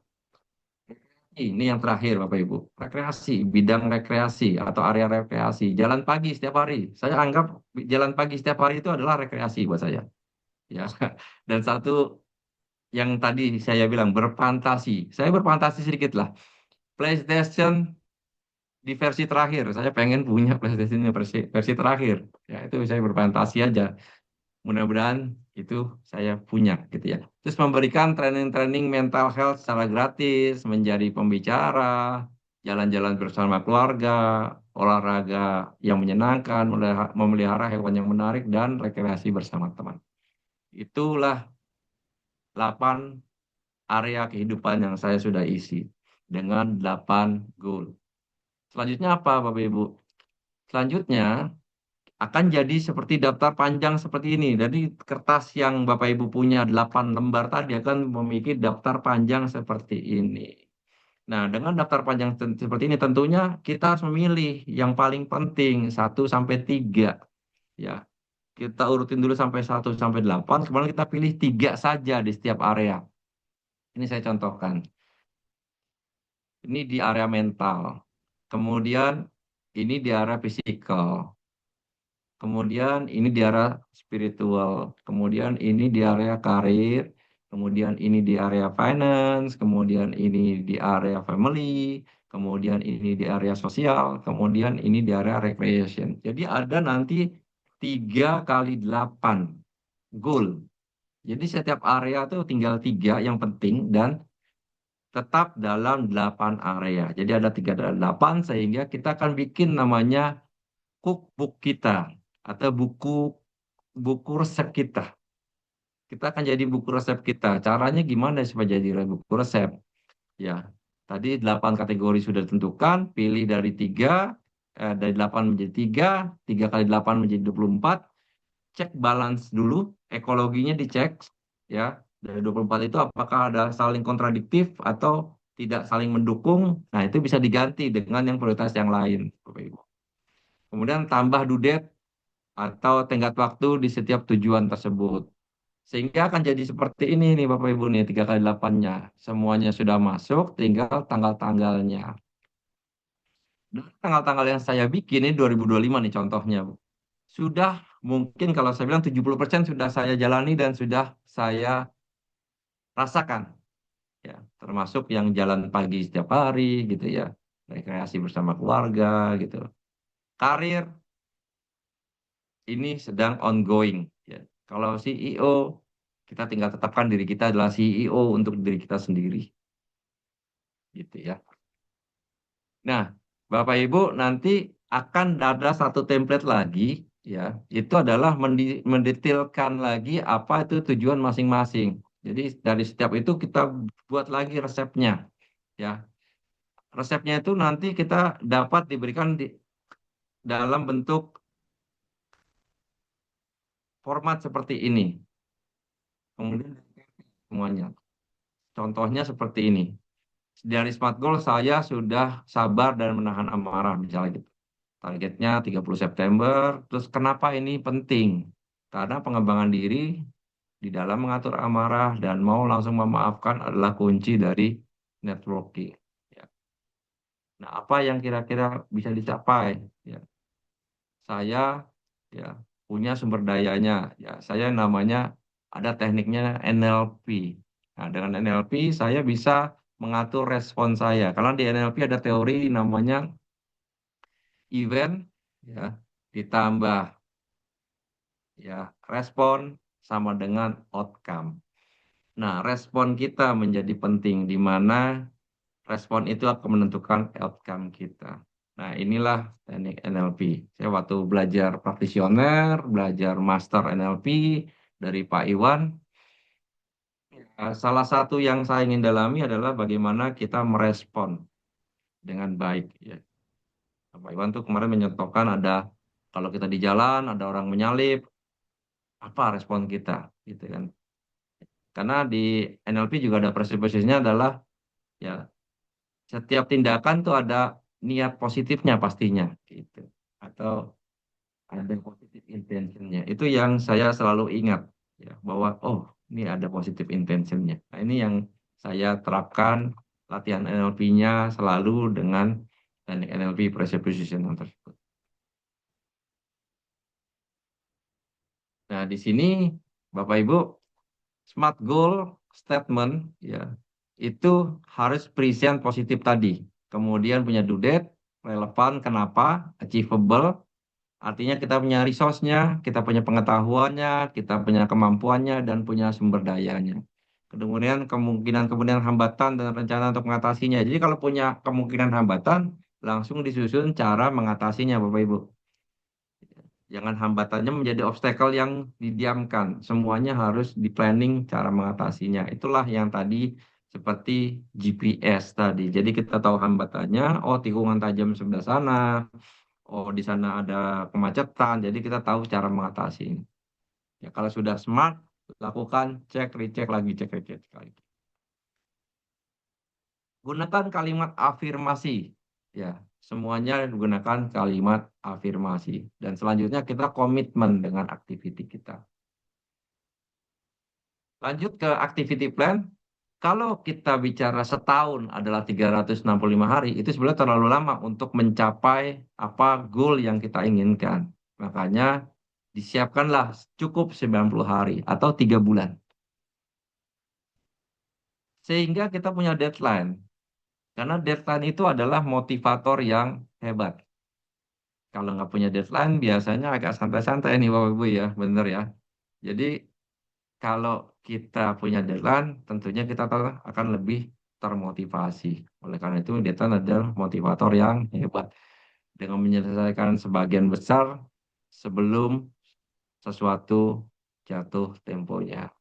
Ini yang terakhir, Bapak Ibu. Rekreasi, bidang rekreasi atau area rekreasi. Jalan pagi setiap hari. Saya anggap jalan pagi setiap hari itu adalah rekreasi buat saya. Ya. Dan satu yang tadi saya bilang berfantasi. Saya berfantasi sedikit lah. PlayStation di versi terakhir. Saya pengen punya PlayStation versi terakhir. Ya, itu saya berfantasi aja. Mudah-mudahan itu saya punya gitu ya. Terus memberikan training-training mental health secara gratis, menjadi pembicara, jalan-jalan bersama keluarga, olahraga yang menyenangkan, memelihara hewan yang menarik, dan rekreasi bersama teman. Itulah 8 area kehidupan yang saya sudah isi dengan 8 goal. Selanjutnya apa, Bapak Ibu? Selanjutnya akan jadi seperti daftar panjang seperti ini. Jadi kertas yang Bapak Ibu punya 8 lembar tadi akan memiliki daftar panjang seperti ini. Nah, dengan daftar panjang seperti ini tentunya kita harus memilih yang paling penting 1 sampai 3 ya. Kita urutin dulu sampai 1 sampai 8, kemudian kita pilih 3 saja di setiap area. Ini saya contohkan. Ini di area mental. Kemudian ini di area fisikal. Kemudian ini di area spiritual, kemudian ini di area karir, kemudian ini di area finance, kemudian ini di area family, kemudian ini di area sosial, kemudian ini di area recreation. Jadi ada nanti 3 kali 8 goal. Jadi setiap area tuh tinggal 3 yang penting dan tetap dalam 8 area. Jadi ada 3 dari 8 sehingga kita akan bikin namanya cookbook kita atau buku buku resep kita. Kita akan jadi buku resep kita. Caranya gimana supaya jadi buku resep? Ya, tadi 8 kategori sudah ditentukan, pilih dari 3, dari 8 menjadi 3, 3 kali 8 menjadi 24, cek balance dulu, ekologinya dicek, ya, dari 24 itu apakah ada saling kontradiktif atau tidak saling mendukung, nah itu bisa diganti dengan yang prioritas yang lain, Bapak Ibu. Kemudian tambah due date atau tenggat waktu di setiap tujuan tersebut. Sehingga akan jadi seperti ini nih Bapak Ibu nih 3 kali 8-nya. Semuanya sudah masuk, tinggal tanggal-tanggalnya. Dan tanggal-tanggal yang saya bikin ini 2025 nih contohnya, Bu. Sudah mungkin kalau saya bilang 70% sudah saya jalani dan sudah saya rasakan. Ya, termasuk yang jalan pagi setiap hari gitu ya. Rekreasi bersama keluarga gitu. Karir ini sedang ongoing. Ya. Kalau CEO, kita tinggal tetapkan diri kita adalah CEO untuk diri kita sendiri. Gitu ya. Nah, Bapak Ibu nanti akan ada satu template lagi, ya. Itu adalah mendetailkan lagi apa itu tujuan masing-masing. Jadi dari setiap itu kita buat lagi resepnya, ya. Resepnya itu nanti kita dapat diberikan dalam bentuk format seperti ini. Kemudian semuanya. Contohnya seperti ini. Dari Smart Goal saya sudah sabar dan menahan amarah misalnya gitu. Targetnya 30 September. Terus kenapa ini penting? Karena pengembangan diri di dalam mengatur amarah dan mau langsung memaafkan adalah kunci dari networking. Ya. Nah, apa yang kira-kira bisa dicapai? Ya, saya ya punya sumber dayanya. Ya, saya namanya ada tekniknya NLP. Nah, dengan NLP saya bisa mengatur respon saya. Karena di NLP ada teori namanya event ya ditambah ya respon sama dengan outcome. Nah, respon kita menjadi penting di mana respon itu akan menentukan outcome kita. Nah, inilah teknik NLP. Saya waktu belajar praktisioner, belajar master NLP dari Pak Iwan, salah satu yang saya ingin dalami adalah bagaimana kita merespon dengan baik. Ya. Pak Iwan tuh kemarin menyontohkan ada kalau kita di jalan, ada orang menyalip, apa respon kita, gitu kan? Karena di NLP juga ada presupposinya adalah ya setiap tindakan tuh ada niat positifnya pastinya gitu atau ada positif intentionnya itu yang saya selalu ingat ya bahwa oh ini ada positif intentionnya. Nah, ini yang saya terapkan latihan NLP-nya selalu dengan teknik NLP presupposition tersebut. Nah, di sini Bapak Ibu smart goal statement ya itu harus present positif tadi. Kemudian punya due date, relevan, kenapa, achievable. Artinya kita punya resource-nya, kita punya pengetahuannya, kita punya kemampuannya, dan punya sumber dayanya. Kemudian kemungkinan hambatan dan rencana untuk mengatasinya. Jadi kalau punya kemungkinan hambatan, langsung disusun cara mengatasinya, Bapak Ibu. Jangan hambatannya menjadi obstacle yang didiamkan. Semuanya harus di planning cara mengatasinya. Itulah yang tadi seperti GPS tadi. Jadi kita tahu hambatannya, oh tikungan tajam sebelah sana, oh di sana ada kemacetan. Jadi kita tahu cara mengatasi ini. Ya kalau sudah smart, lakukan cek, recheck lagi, cek, recheck lagi. Gunakan kalimat afirmasi. Ya, semuanya gunakan kalimat afirmasi. Dan selanjutnya kita komitmen dengan aktiviti kita. Lanjut ke activity plan. Kalau kita bicara setahun adalah 365 hari, itu sebenarnya terlalu lama untuk mencapai apa goal yang kita inginkan. Makanya disiapkanlah cukup 90 hari atau 3 bulan. Sehingga kita punya deadline. Karena deadline itu adalah motivator yang hebat. Kalau nggak punya deadline, biasanya agak santai-santai nih Bapak Ibu ya, bener ya. Jadi kalau kita punya deadline, tentunya kita akan lebih termotivasi. Oleh karena itu, deadline adalah motivator yang hebat. Dengan menyelesaikan sebagian besar sebelum sesuatu jatuh temponya.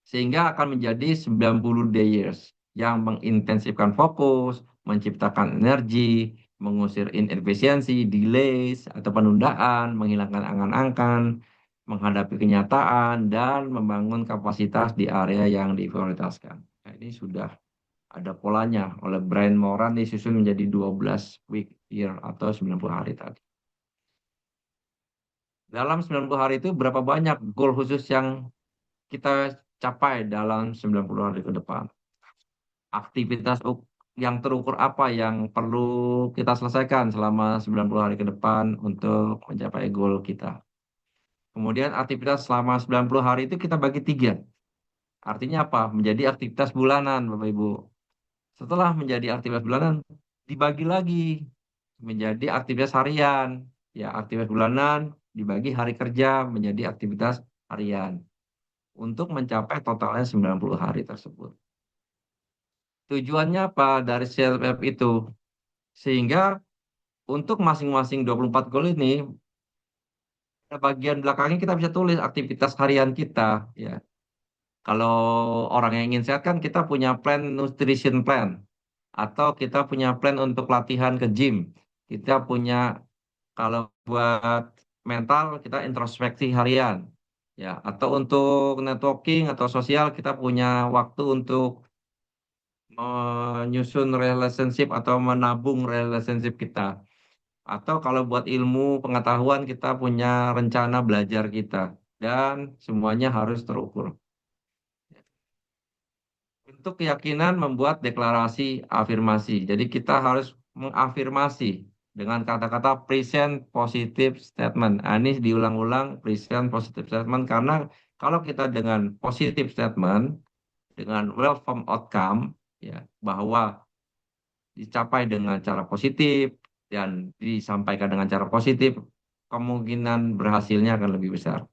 Sehingga akan menjadi 90 days yang mengintensifkan fokus, menciptakan energi, mengusir inefisiensi, delays, atau penundaan, menghilangkan angan-angan, menghadapi kenyataan, dan membangun kapasitas di area yang diprioritaskan. Nah, ini sudah ada polanya oleh Brian Moran disusun menjadi 12 week year atau 90 hari tadi. Dalam 90 hari itu berapa banyak goal khusus yang kita capai dalam 90 hari ke depan? Aktivitas yang terukur apa yang perlu kita selesaikan selama 90 hari ke depan untuk mencapai goal kita? Kemudian aktivitas selama 90 hari itu kita bagi 3. Artinya apa? Menjadi aktivitas bulanan, Bapak Ibu. Setelah menjadi aktivitas bulanan, dibagi lagi menjadi aktivitas harian. Ya, aktivitas bulanan dibagi hari kerja menjadi aktivitas harian untuk mencapai totalnya 90 hari tersebut. Tujuannya apa dari CLF itu? Sehingga untuk masing-masing 24 goal ini, pada bagian belakangnya kita bisa tulis aktivitas harian kita. Ya, kalau orang yang ingin sehat kan kita punya plan nutrition plan. Atau kita punya plan untuk latihan ke gym. Kita punya kalau buat mental kita introspeksi harian. Ya, atau untuk networking atau sosial kita punya waktu untuk menyusun relationship atau menabung relationship kita. Atau kalau buat ilmu pengetahuan kita punya rencana belajar kita. Dan semuanya harus terukur. Untuk keyakinan membuat deklarasi afirmasi. Jadi kita harus mengafirmasi dengan kata-kata present positive statement. Nah, ini diulang-ulang present positive statement karena kalau kita dengan positive statement, dengan welcome outcome, ya, bahwa dicapai dengan cara positif dan disampaikan dengan cara positif, kemungkinan berhasilnya akan lebih besar.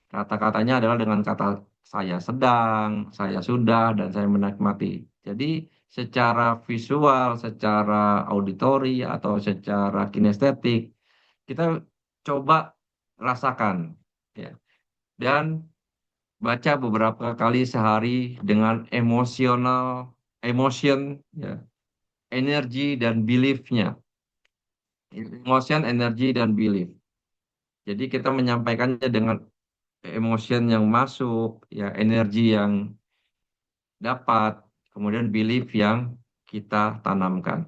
Kata-katanya adalah dengan kata saya sedang, saya sudah, dan saya menikmati. Jadi secara visual, secara auditori, atau secara kinestetik, kita coba rasakan. Ya. Dan baca beberapa kali sehari dengan emotion, ya, energi dan belief-nya. Emotion, energi, dan belief. Jadi kita menyampaikannya dengan emotion yang masuk, ya, energi yang dapat, kemudian belief yang kita tanamkan.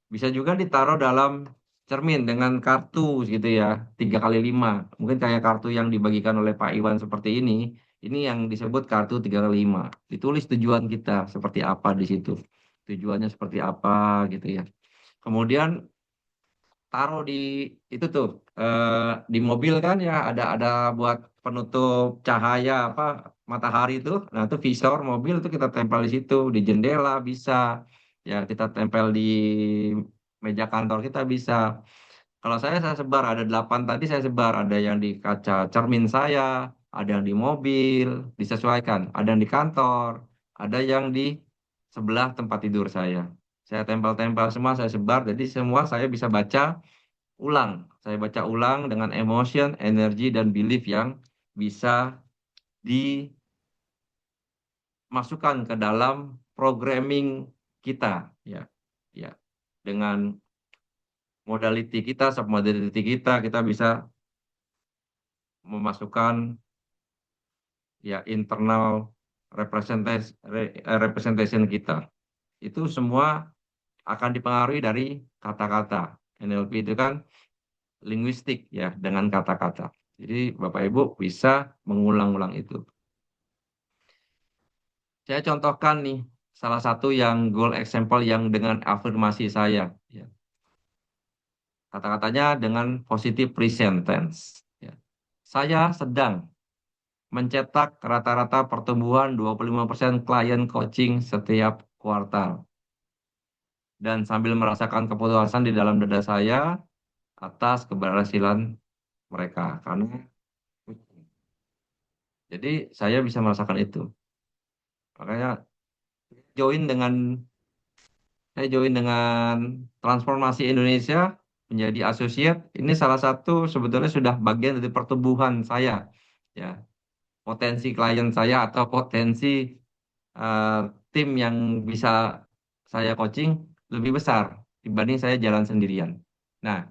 Bisa juga ditaruh dalam cermin dengan kartu gitu ya, 3x5. Mungkin kayak kartu yang dibagikan oleh Pak Iwan seperti ini yang disebut kartu 3x5. Ditulis tujuan kita seperti apa di situ. Tujuannya seperti apa gitu ya. Kemudian taruh di itu tuh di mobil kan ya ada buat penutup cahaya apa matahari itu. Nah, itu visor mobil itu kita tempel di situ, di jendela bisa. Ya, kita tempel di meja kantor kita bisa. Kalau saya sebar ada 8 tadi saya sebar, ada yang di kaca cermin saya, ada yang di mobil, disesuaikan, ada yang di kantor, ada yang di sebelah tempat tidur saya. Saya tempel-tempel semua, saya sebar, jadi semua saya bisa baca ulang. Saya baca ulang dengan emotion, energi, dan belief yang bisa dimasukkan ke dalam programming kita, ya, ya. Dengan modality kita, submodality kita bisa memasukkan ya internal representation kita. Itu semua akan dipengaruhi dari kata-kata. NLP itu kan linguistik ya dengan kata-kata. Jadi Bapak Ibu bisa mengulang-ulang itu. Saya contohkan nih salah satu yang goal example yang dengan afirmasi saya. Ya. Kata-katanya dengan positive present tense. Ya. Saya sedang mencetak rata-rata pertumbuhan 25% klien coaching setiap kuartal. Dan sambil merasakan kepuasan di dalam dada saya atas keberhasilan mereka. Karena jadi saya bisa merasakan itu. Makanya join dengan saya join dengan Transformasi Indonesia menjadi associate. Ini salah satu sebetulnya sudah bagian dari pertumbuhan saya. Ya, potensi klien saya atau potensi eh, tim yang bisa saya coaching lebih besar dibanding saya jalan sendirian. Nah,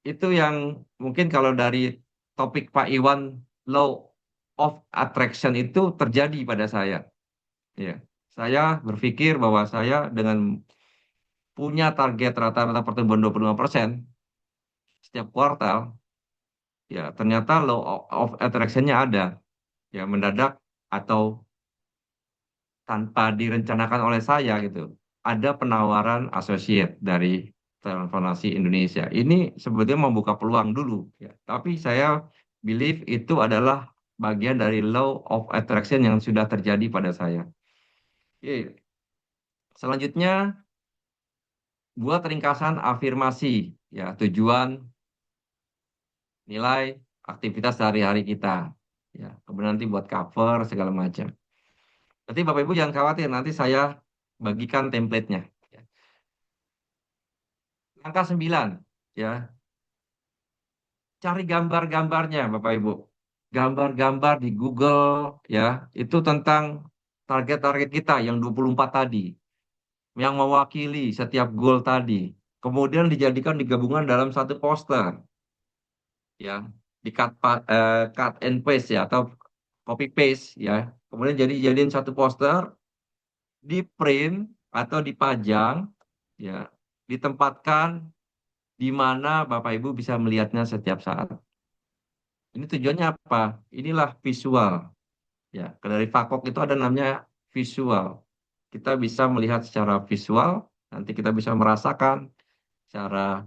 itu yang mungkin kalau dari topik Pak Iwan, law of attraction itu terjadi pada saya. Ya, saya berpikir bahwa saya dengan punya target rata-rata pertumbuhan 25% setiap kuartal, ya ternyata law of attraction-nya ada. Ya, mendadak atau tanpa direncanakan oleh saya gitu. Ada penawaran associate dari Transformasi Indonesia. Ini sebetulnya membuka peluang dulu, ya. Tapi saya believe itu adalah bagian dari law of attraction yang sudah terjadi pada saya. Oke. Selanjutnya, buat ringkasan afirmasi, ya tujuan, nilai, aktivitas sehari-hari kita. Ya, kemudian nanti buat cover segala macam. Nanti Bapak Ibu jangan khawatir, nanti saya bagikan template-nya. Ya. Angka 9, ya. Cari gambar-gambarnya, Bapak Ibu. Gambar-gambar di Google, ya, itu tentang target-target kita yang 24 tadi, yang mewakili setiap goal tadi. Kemudian dijadikan digabungkan dalam satu poster. ya, di cut and paste ya atau copy paste ya. Kemudian jadiin satu poster, di print atau dipajang ya, ditempatkan di mana Bapak Ibu bisa melihatnya setiap saat. Ini tujuannya apa? Inilah visual ya. Dari Fakok itu ada namanya visual. Kita bisa melihat secara visual, nanti kita bisa merasakan secara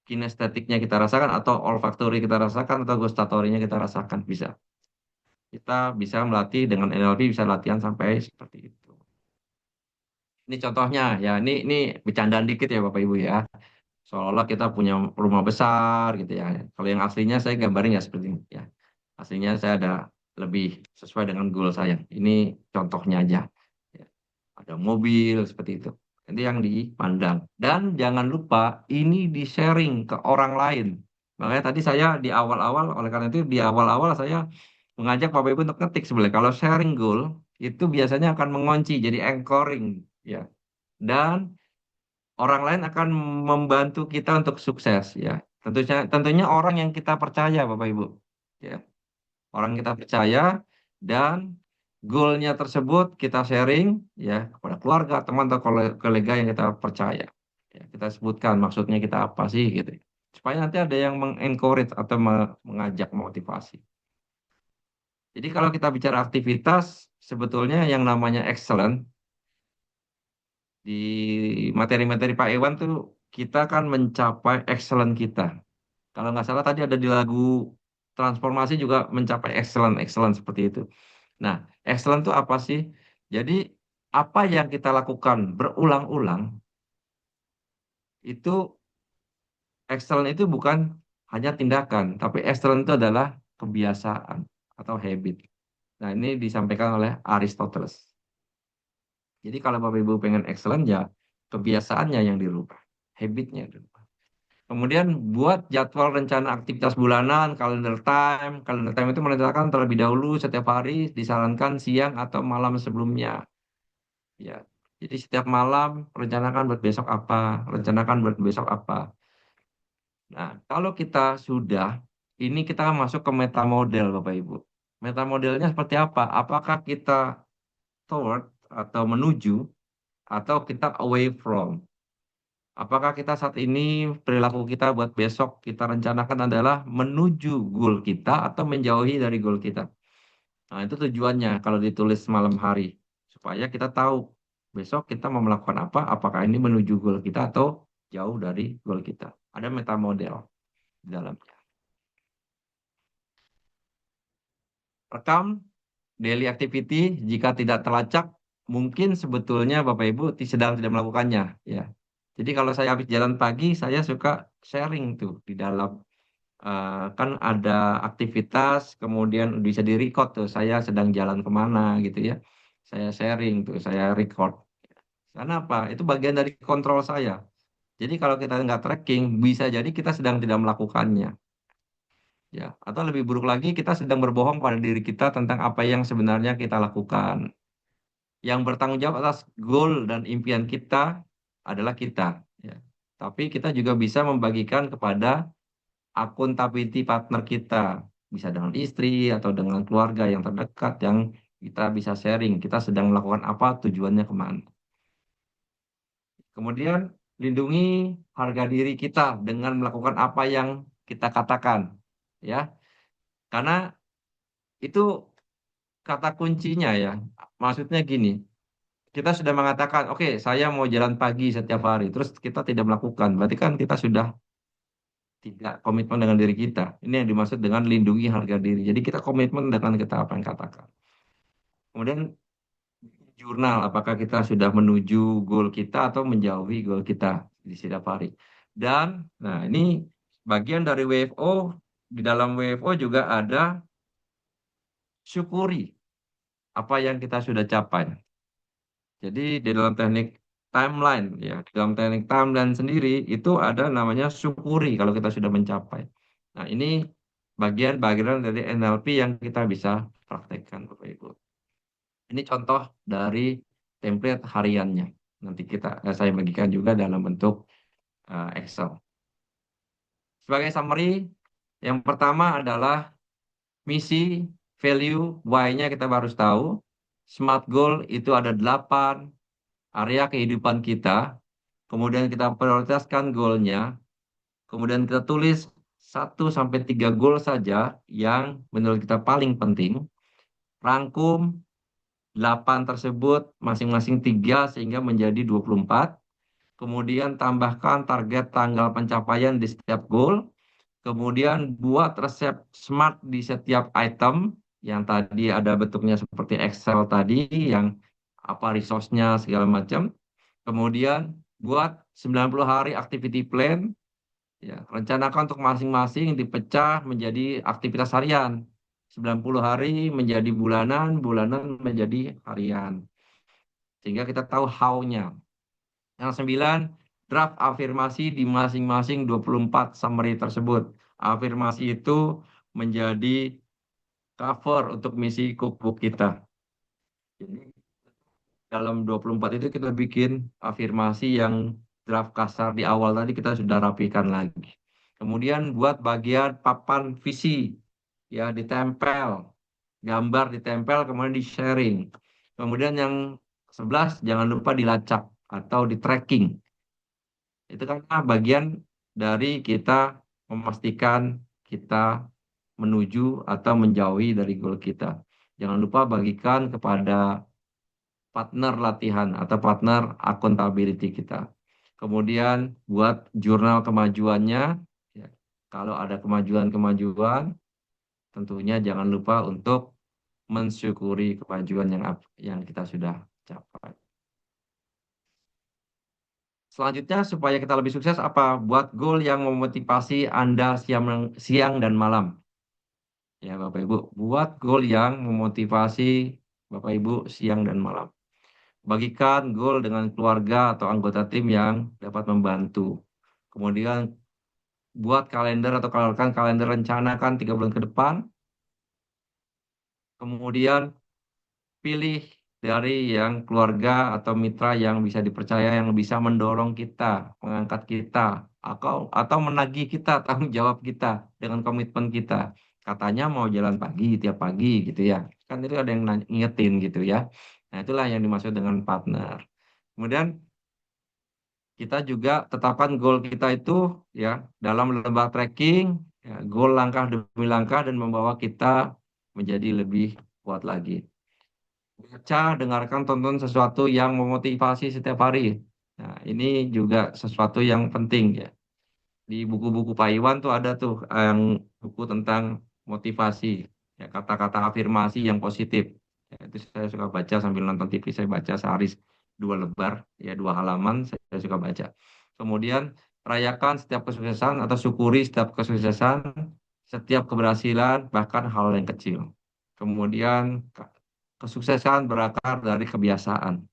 kinestetiknya kita rasakan atau olfaktori kita rasakan atau gustatorinya kita rasakan bisa. Kita bisa melatih dengan NLP bisa latihan sampai seperti itu. Ini contohnya ya, ini bercandaan dikit ya Bapak Ibu ya. Seolah-olah kita punya rumah besar gitu ya. Kalau yang aslinya saya gambarin ya seperti ini ya. Aslinya saya ada lebih sesuai dengan goal saya. Ini contohnya aja. Ya. Ada mobil seperti itu. Itu yang dipandang. Dan jangan lupa ini di-sharing ke orang lain. Makanya tadi saya di awal-awal, oleh karena itu di awal-awal saya mengajak Bapak Ibu untuk ngetik sebenarnya. Kalau sharing goal itu biasanya akan mengunci, jadi anchoring. Ya. Dan orang lain akan membantu kita untuk sukses ya. Tentunya orang yang kita percaya Bapak Ibu. Ya, orang yang kita percaya dan goalnya tersebut kita sharing ya kepada keluarga, teman atau kolega yang kita percaya. Ya, kita sebutkan maksudnya kita apa sih gitu. Supaya nanti ada yang mengencourage atau mengajak motivasi. Jadi kalau kita bicara aktivitas, sebetulnya yang namanya excellent di materi-materi Pak Iwan tuh kita kan mencapai excellent kita. Kalau nggak salah tadi ada di lagu Transformasi juga mencapai excellent, excellent seperti itu. Nah, excellent itu apa sih? Jadi apa yang kita lakukan berulang-ulang itu excellent itu bukan hanya tindakan, tapi excellent itu adalah kebiasaan atau habit. Nah, ini disampaikan oleh Aristoteles. Jadi kalau Bapak Ibu pengen excellent ya kebiasaannya yang dirubah, habitnya dirubah. Kemudian buat jadwal rencana aktivitas bulanan, calendar time. Calendar time itu merencanakan terlebih dahulu setiap hari, disarankan siang atau malam sebelumnya. Ya, jadi setiap malam rencanakan buat besok apa, rencanakan buat besok apa. Nah, kalau kita sudah, ini kita masuk ke meta model, Bapak Ibu. Meta modelnya seperti apa? Apakah kita toward atau menuju, atau kita away from? Apakah kita saat ini perilaku kita buat besok kita rencanakan adalah menuju goal kita atau menjauhi dari goal kita? Nah, itu tujuannya kalau ditulis malam hari. Supaya kita tahu besok kita mau melakukan apa, apakah ini menuju goal kita atau jauh dari goal kita. Ada meta model di dalamnya. Rekam daily activity jika tidak terlacak, mungkin sebetulnya Bapak Ibu sedang tidak melakukannya. Ya. Jadi kalau saya habis jalan pagi, saya suka sharing tuh di dalam kan ada aktivitas, kemudian bisa di-record tuh, saya sedang jalan kemana gitu ya. Saya sharing tuh, saya record. Karena apa? Itu bagian dari kontrol saya. Jadi kalau kita nggak tracking, bisa jadi kita sedang tidak melakukannya. Ya, atau lebih buruk lagi, kita sedang berbohong pada diri kita tentang apa yang sebenarnya kita lakukan. Yang bertanggung jawab atas goal dan impian kita adalah kita. Ya. Tapi kita juga bisa membagikan kepada akuntability partner kita, bisa dengan istri atau dengan keluarga yang terdekat yang kita bisa sharing, kita sedang melakukan apa, tujuannya kemana. Kemudian lindungi harga diri kita dengan melakukan apa yang kita katakan, ya, karena itu kata kuncinya ya. Maksudnya gini, kita sudah mengatakan, oke, saya mau jalan pagi setiap hari, terus kita tidak melakukan, berarti kan kita sudah tidak komitmen dengan diri kita. Ini yang dimaksud dengan lindungi harga diri. Jadi kita komitmen dengan kita apa yang katakan. Kemudian jurnal, apakah kita sudah menuju goal kita atau menjauhi goal kita di setiap hari. Dan, nah ini bagian dari WFO, di dalam WFO juga ada syukuri apa yang kita sudah capai. Jadi di dalam teknik timeline, ya, di dalam teknik timeline sendiri itu ada namanya syukuri kalau kita sudah mencapai. Nah ini bagian-bagian dari NLP yang kita bisa praktekkan, Bapak Ibu. Ini contoh dari template hariannya. Nanti saya bagikan juga dalam bentuk Excel. Sebagai summary, yang pertama adalah misi, value, why-nya kita harus tahu. Smart goal itu ada 8 area kehidupan kita. Kemudian kita prioritaskan goalnya. Kemudian kita tulis 1 sampai 3 goal saja yang menurut kita paling penting. Rangkum 8 tersebut masing-masing 3 sehingga menjadi 24. Kemudian tambahkan target tanggal pencapaian di setiap goal. Kemudian buat resep smart di setiap item yang tadi ada bentuknya seperti Excel tadi yang apa resource-nya segala macam. Kemudian buat 90 hari activity plan. Ya, rencanakan untuk masing-masing dipecah menjadi aktivitas harian. 90 hari menjadi bulanan, bulanan menjadi harian. Sehingga kita tahu how-nya. Yang 9, draft afirmasi di masing-masing 24 summary tersebut. Afirmasi itu menjadi cover untuk misi cookbook kita. Jadi dalam 24 itu kita bikin afirmasi yang draft kasar di awal tadi kita sudah rapikan lagi. Kemudian buat bagian papan visi, ya ditempel, gambar ditempel, kemudian di sharing. Kemudian yang 11 jangan lupa dilacak atau di tracking. Itu karena bagian dari kita memastikan kita menuju atau menjauhi dari goal kita. Jangan lupa bagikan kepada partner latihan atau partner accountability kita. Kemudian buat jurnal kemajuannya, ya, kalau ada kemajuan-kemajuan, tentunya jangan lupa untuk mensyukuri kemajuan yang kita sudah capai. Selanjutnya, supaya kita lebih sukses, apa? Buat goal yang memotivasi Anda siang dan malam. Ya, Bapak Ibu, buat goal yang memotivasi Bapak Ibu siang dan malam. Bagikan goal dengan keluarga atau anggota tim yang dapat membantu. Kemudian buat kalender atau kalkulkan kalender rencanakan 3 bulan ke depan. Kemudian pilih dari yang keluarga atau mitra yang bisa dipercaya, yang bisa mendorong kita, mengangkat kita, atau menagih kita tanggung jawab kita dengan komitmen kita. Katanya mau jalan pagi tiap pagi gitu ya. Kan itu ada yang ngingetin gitu ya. Nah, itulah yang dimaksud dengan partner. Kemudian kita juga tetapkan goal kita itu ya dalam lembar tracking, ya, goal langkah demi langkah dan membawa kita menjadi lebih kuat lagi. Baca, dengarkan, tonton sesuatu yang memotivasi setiap hari. Nah, ini juga sesuatu yang penting ya. Di buku-buku Pak Iwan tuh ada tuh yang buku tentang motivasi, ya kata-kata afirmasi yang positif. Ya, itu saya suka baca sambil nonton TV, saya baca sehari 2 lembar, ya 2 halaman saya suka baca. Kemudian rayakan setiap kesuksesan atau syukuri setiap kesuksesan, setiap keberhasilan, bahkan hal yang kecil. Kemudian kesuksesan berakar dari kebiasaan.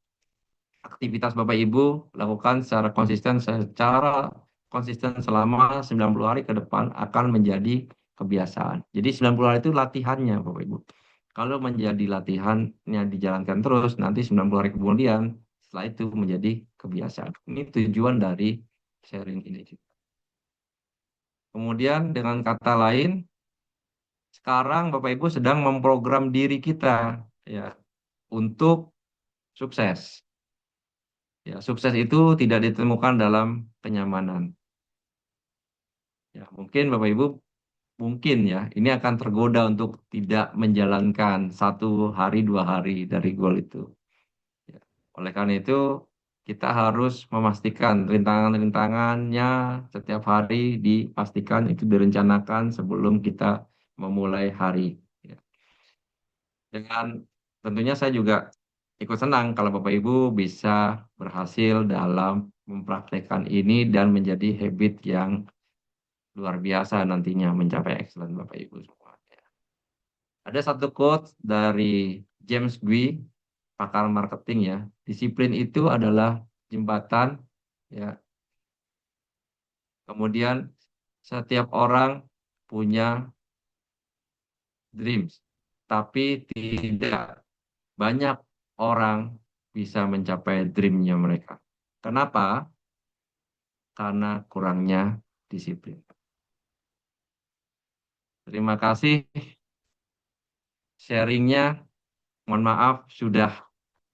Aktivitas Bapak Ibu lakukan secara konsisten selama 90 hari ke depan akan menjadi kebiasaan. Jadi 90 hari itu latihannya Bapak Ibu. Kalau menjadi latihannya dijalankan terus, nanti 90 hari kemudian setelah itu menjadi kebiasaan. Ini tujuan dari sharing ini. Kemudian dengan kata lain, sekarang Bapak Ibu sedang memprogram diri kita ya untuk sukses. Ya, sukses itu tidak ditemukan dalam kenyamanan. Ya, mungkin Bapak Ibu mungkin ya ini akan tergoda untuk tidak menjalankan 1 hari 2 hari dari goal itu. Ya. Oleh karena itu kita harus memastikan rintangan-rintangannya setiap hari dipastikan itu direncanakan sebelum kita memulai hari. Ya. Dengan tentunya saya juga ikut senang kalau Bapak Ibu bisa berhasil dalam mempraktekkan ini dan menjadi habit yang luar biasa nantinya mencapai excellent Bapak Ibu semua. Ada satu quote dari James Gui, pakar marketing ya. Disiplin itu adalah jembatan ya. Kemudian setiap orang punya dreams, tapi tidak banyak orang bisa mencapai dreamnya mereka. Kenapa? Karena kurangnya disiplin. Terima kasih sharingnya. Mohon maaf sudah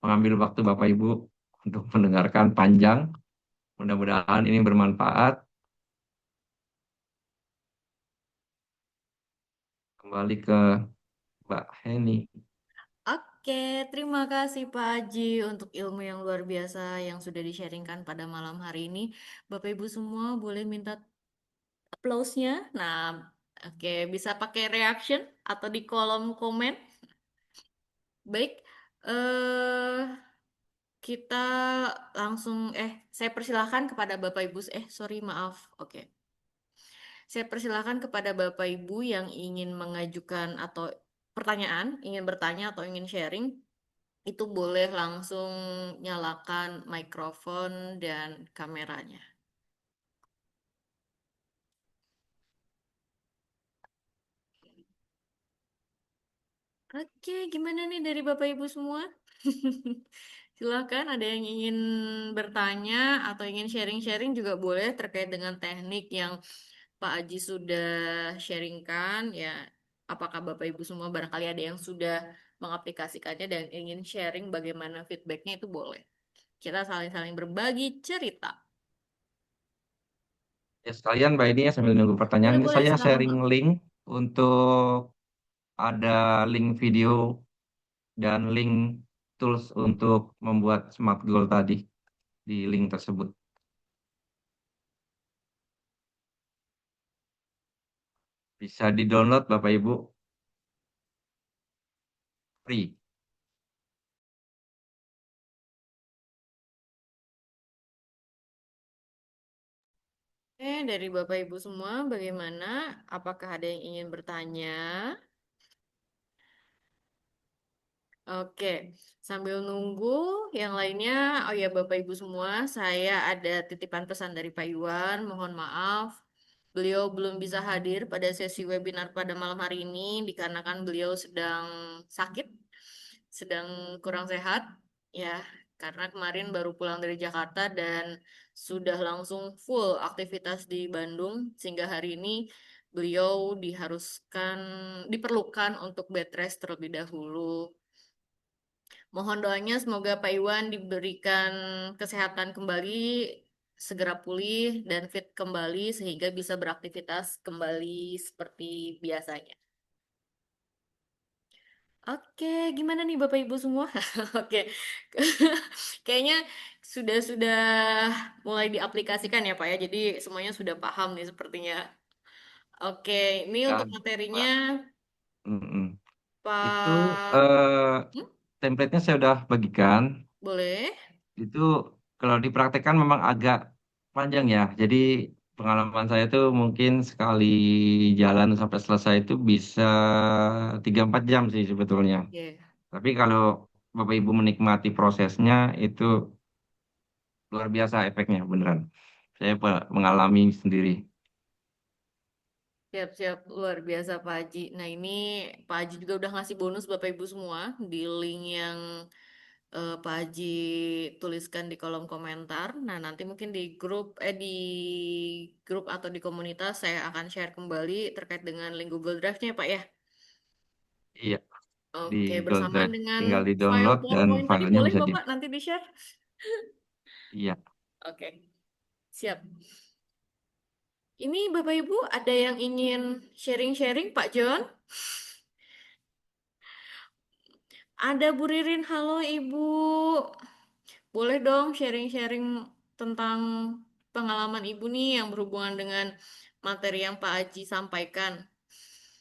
mengambil waktu Bapak Ibu untuk mendengarkan panjang. Mudah-mudahan ini bermanfaat. Kembali ke Mbak Heni. Oke, terima kasih Pak Haji untuk ilmu yang luar biasa yang sudah di-sharingkan pada malam hari ini. Bapak Ibu semua boleh minta applause-nya. Nah, oke, bisa pakai reaction atau di kolom komen. Baik, kita langsung, saya persilahkan kepada Bapak Ibu, sorry, maaf. Oke. Saya persilahkan kepada Bapak Ibu yang ingin mengajukan atau pertanyaan, ingin bertanya atau ingin sharing, itu boleh langsung nyalakan mikrofon dan kameranya. Oke, gimana nih dari Bapak Ibu semua? Silahkan, ada yang ingin bertanya atau ingin sharing-sharing juga boleh terkait dengan teknik yang Pak Aji sudah sharingkan. Ya, apakah Bapak Ibu semua barangkali ada yang sudah mengaplikasikannya dan ingin sharing bagaimana feedbacknya itu boleh. Kita saling-saling berbagi cerita. Ya, sekalian Mbak ini ya sambil nunggu pertanyaan ini Boleh-boleh, saya silakan sharing Pak. link untuk ada link video dan link tools untuk membuat smart goal tadi di link tersebut. Bisa di-download Bapak Ibu free. Dari Bapak Ibu semua, bagaimana? Apakah ada yang ingin bertanya? Oke, sambil nunggu yang lainnya, oh ya Bapak Ibu semua, saya ada titipan pesan dari Pak Iwan, mohon maaf. Beliau belum bisa hadir pada sesi webinar pada malam hari ini dikarenakan beliau sedang sakit, sedang kurang sehat, ya, karena kemarin baru pulang dari Jakarta dan sudah langsung full aktivitas di Bandung, sehingga hari ini beliau diperlukan untuk bed rest terlebih dahulu. Mohon doanya semoga Pak Iwan diberikan kesehatan kembali, segera pulih dan fit kembali sehingga bisa beraktivitas kembali seperti biasanya. Oke, gimana nih Bapak Ibu semua? Oke, kayaknya sudah mulai diaplikasikan ya Pak ya. Jadi semuanya sudah paham nih sepertinya. Oke, ini untuk Dan materinya Mbak, mm-mm. Itu Pak. eh, Hmm, template-nya saya udah bagikan. boleh? Itu kalau dipraktekkan memang agak panjang ya. Jadi pengalaman saya tuh mungkin sekali jalan sampai selesai itu bisa 3-4 jam sih sebetulnya. Ya. Tapi kalau Bapak Ibu menikmati prosesnya itu luar biasa efeknya beneran. Saya mengalami sendiri. Siap-siap luar biasa Pak Haji. Nah ini Pak Haji juga udah ngasih bonus Bapak Ibu semua di link yang Pak Haji tuliskan di kolom komentar. Nah nanti mungkin di grup atau di komunitas saya akan share kembali terkait dengan link Google Drive-nya ya, Pak ya. Iya, di Oke, Google bersamaan Drive dengan tinggal di file download dan PowerPoint tadi filenya boleh bisa di. Bapak nanti di-share? Iya, Oke, siap. Ini Bapak Ibu ada yang ingin sharing-sharing Pak John? Ada Bu Ririn, halo Ibu. Boleh dong sharing-sharing tentang pengalaman Ibu nih yang berhubungan dengan materi yang Pak Aji sampaikan.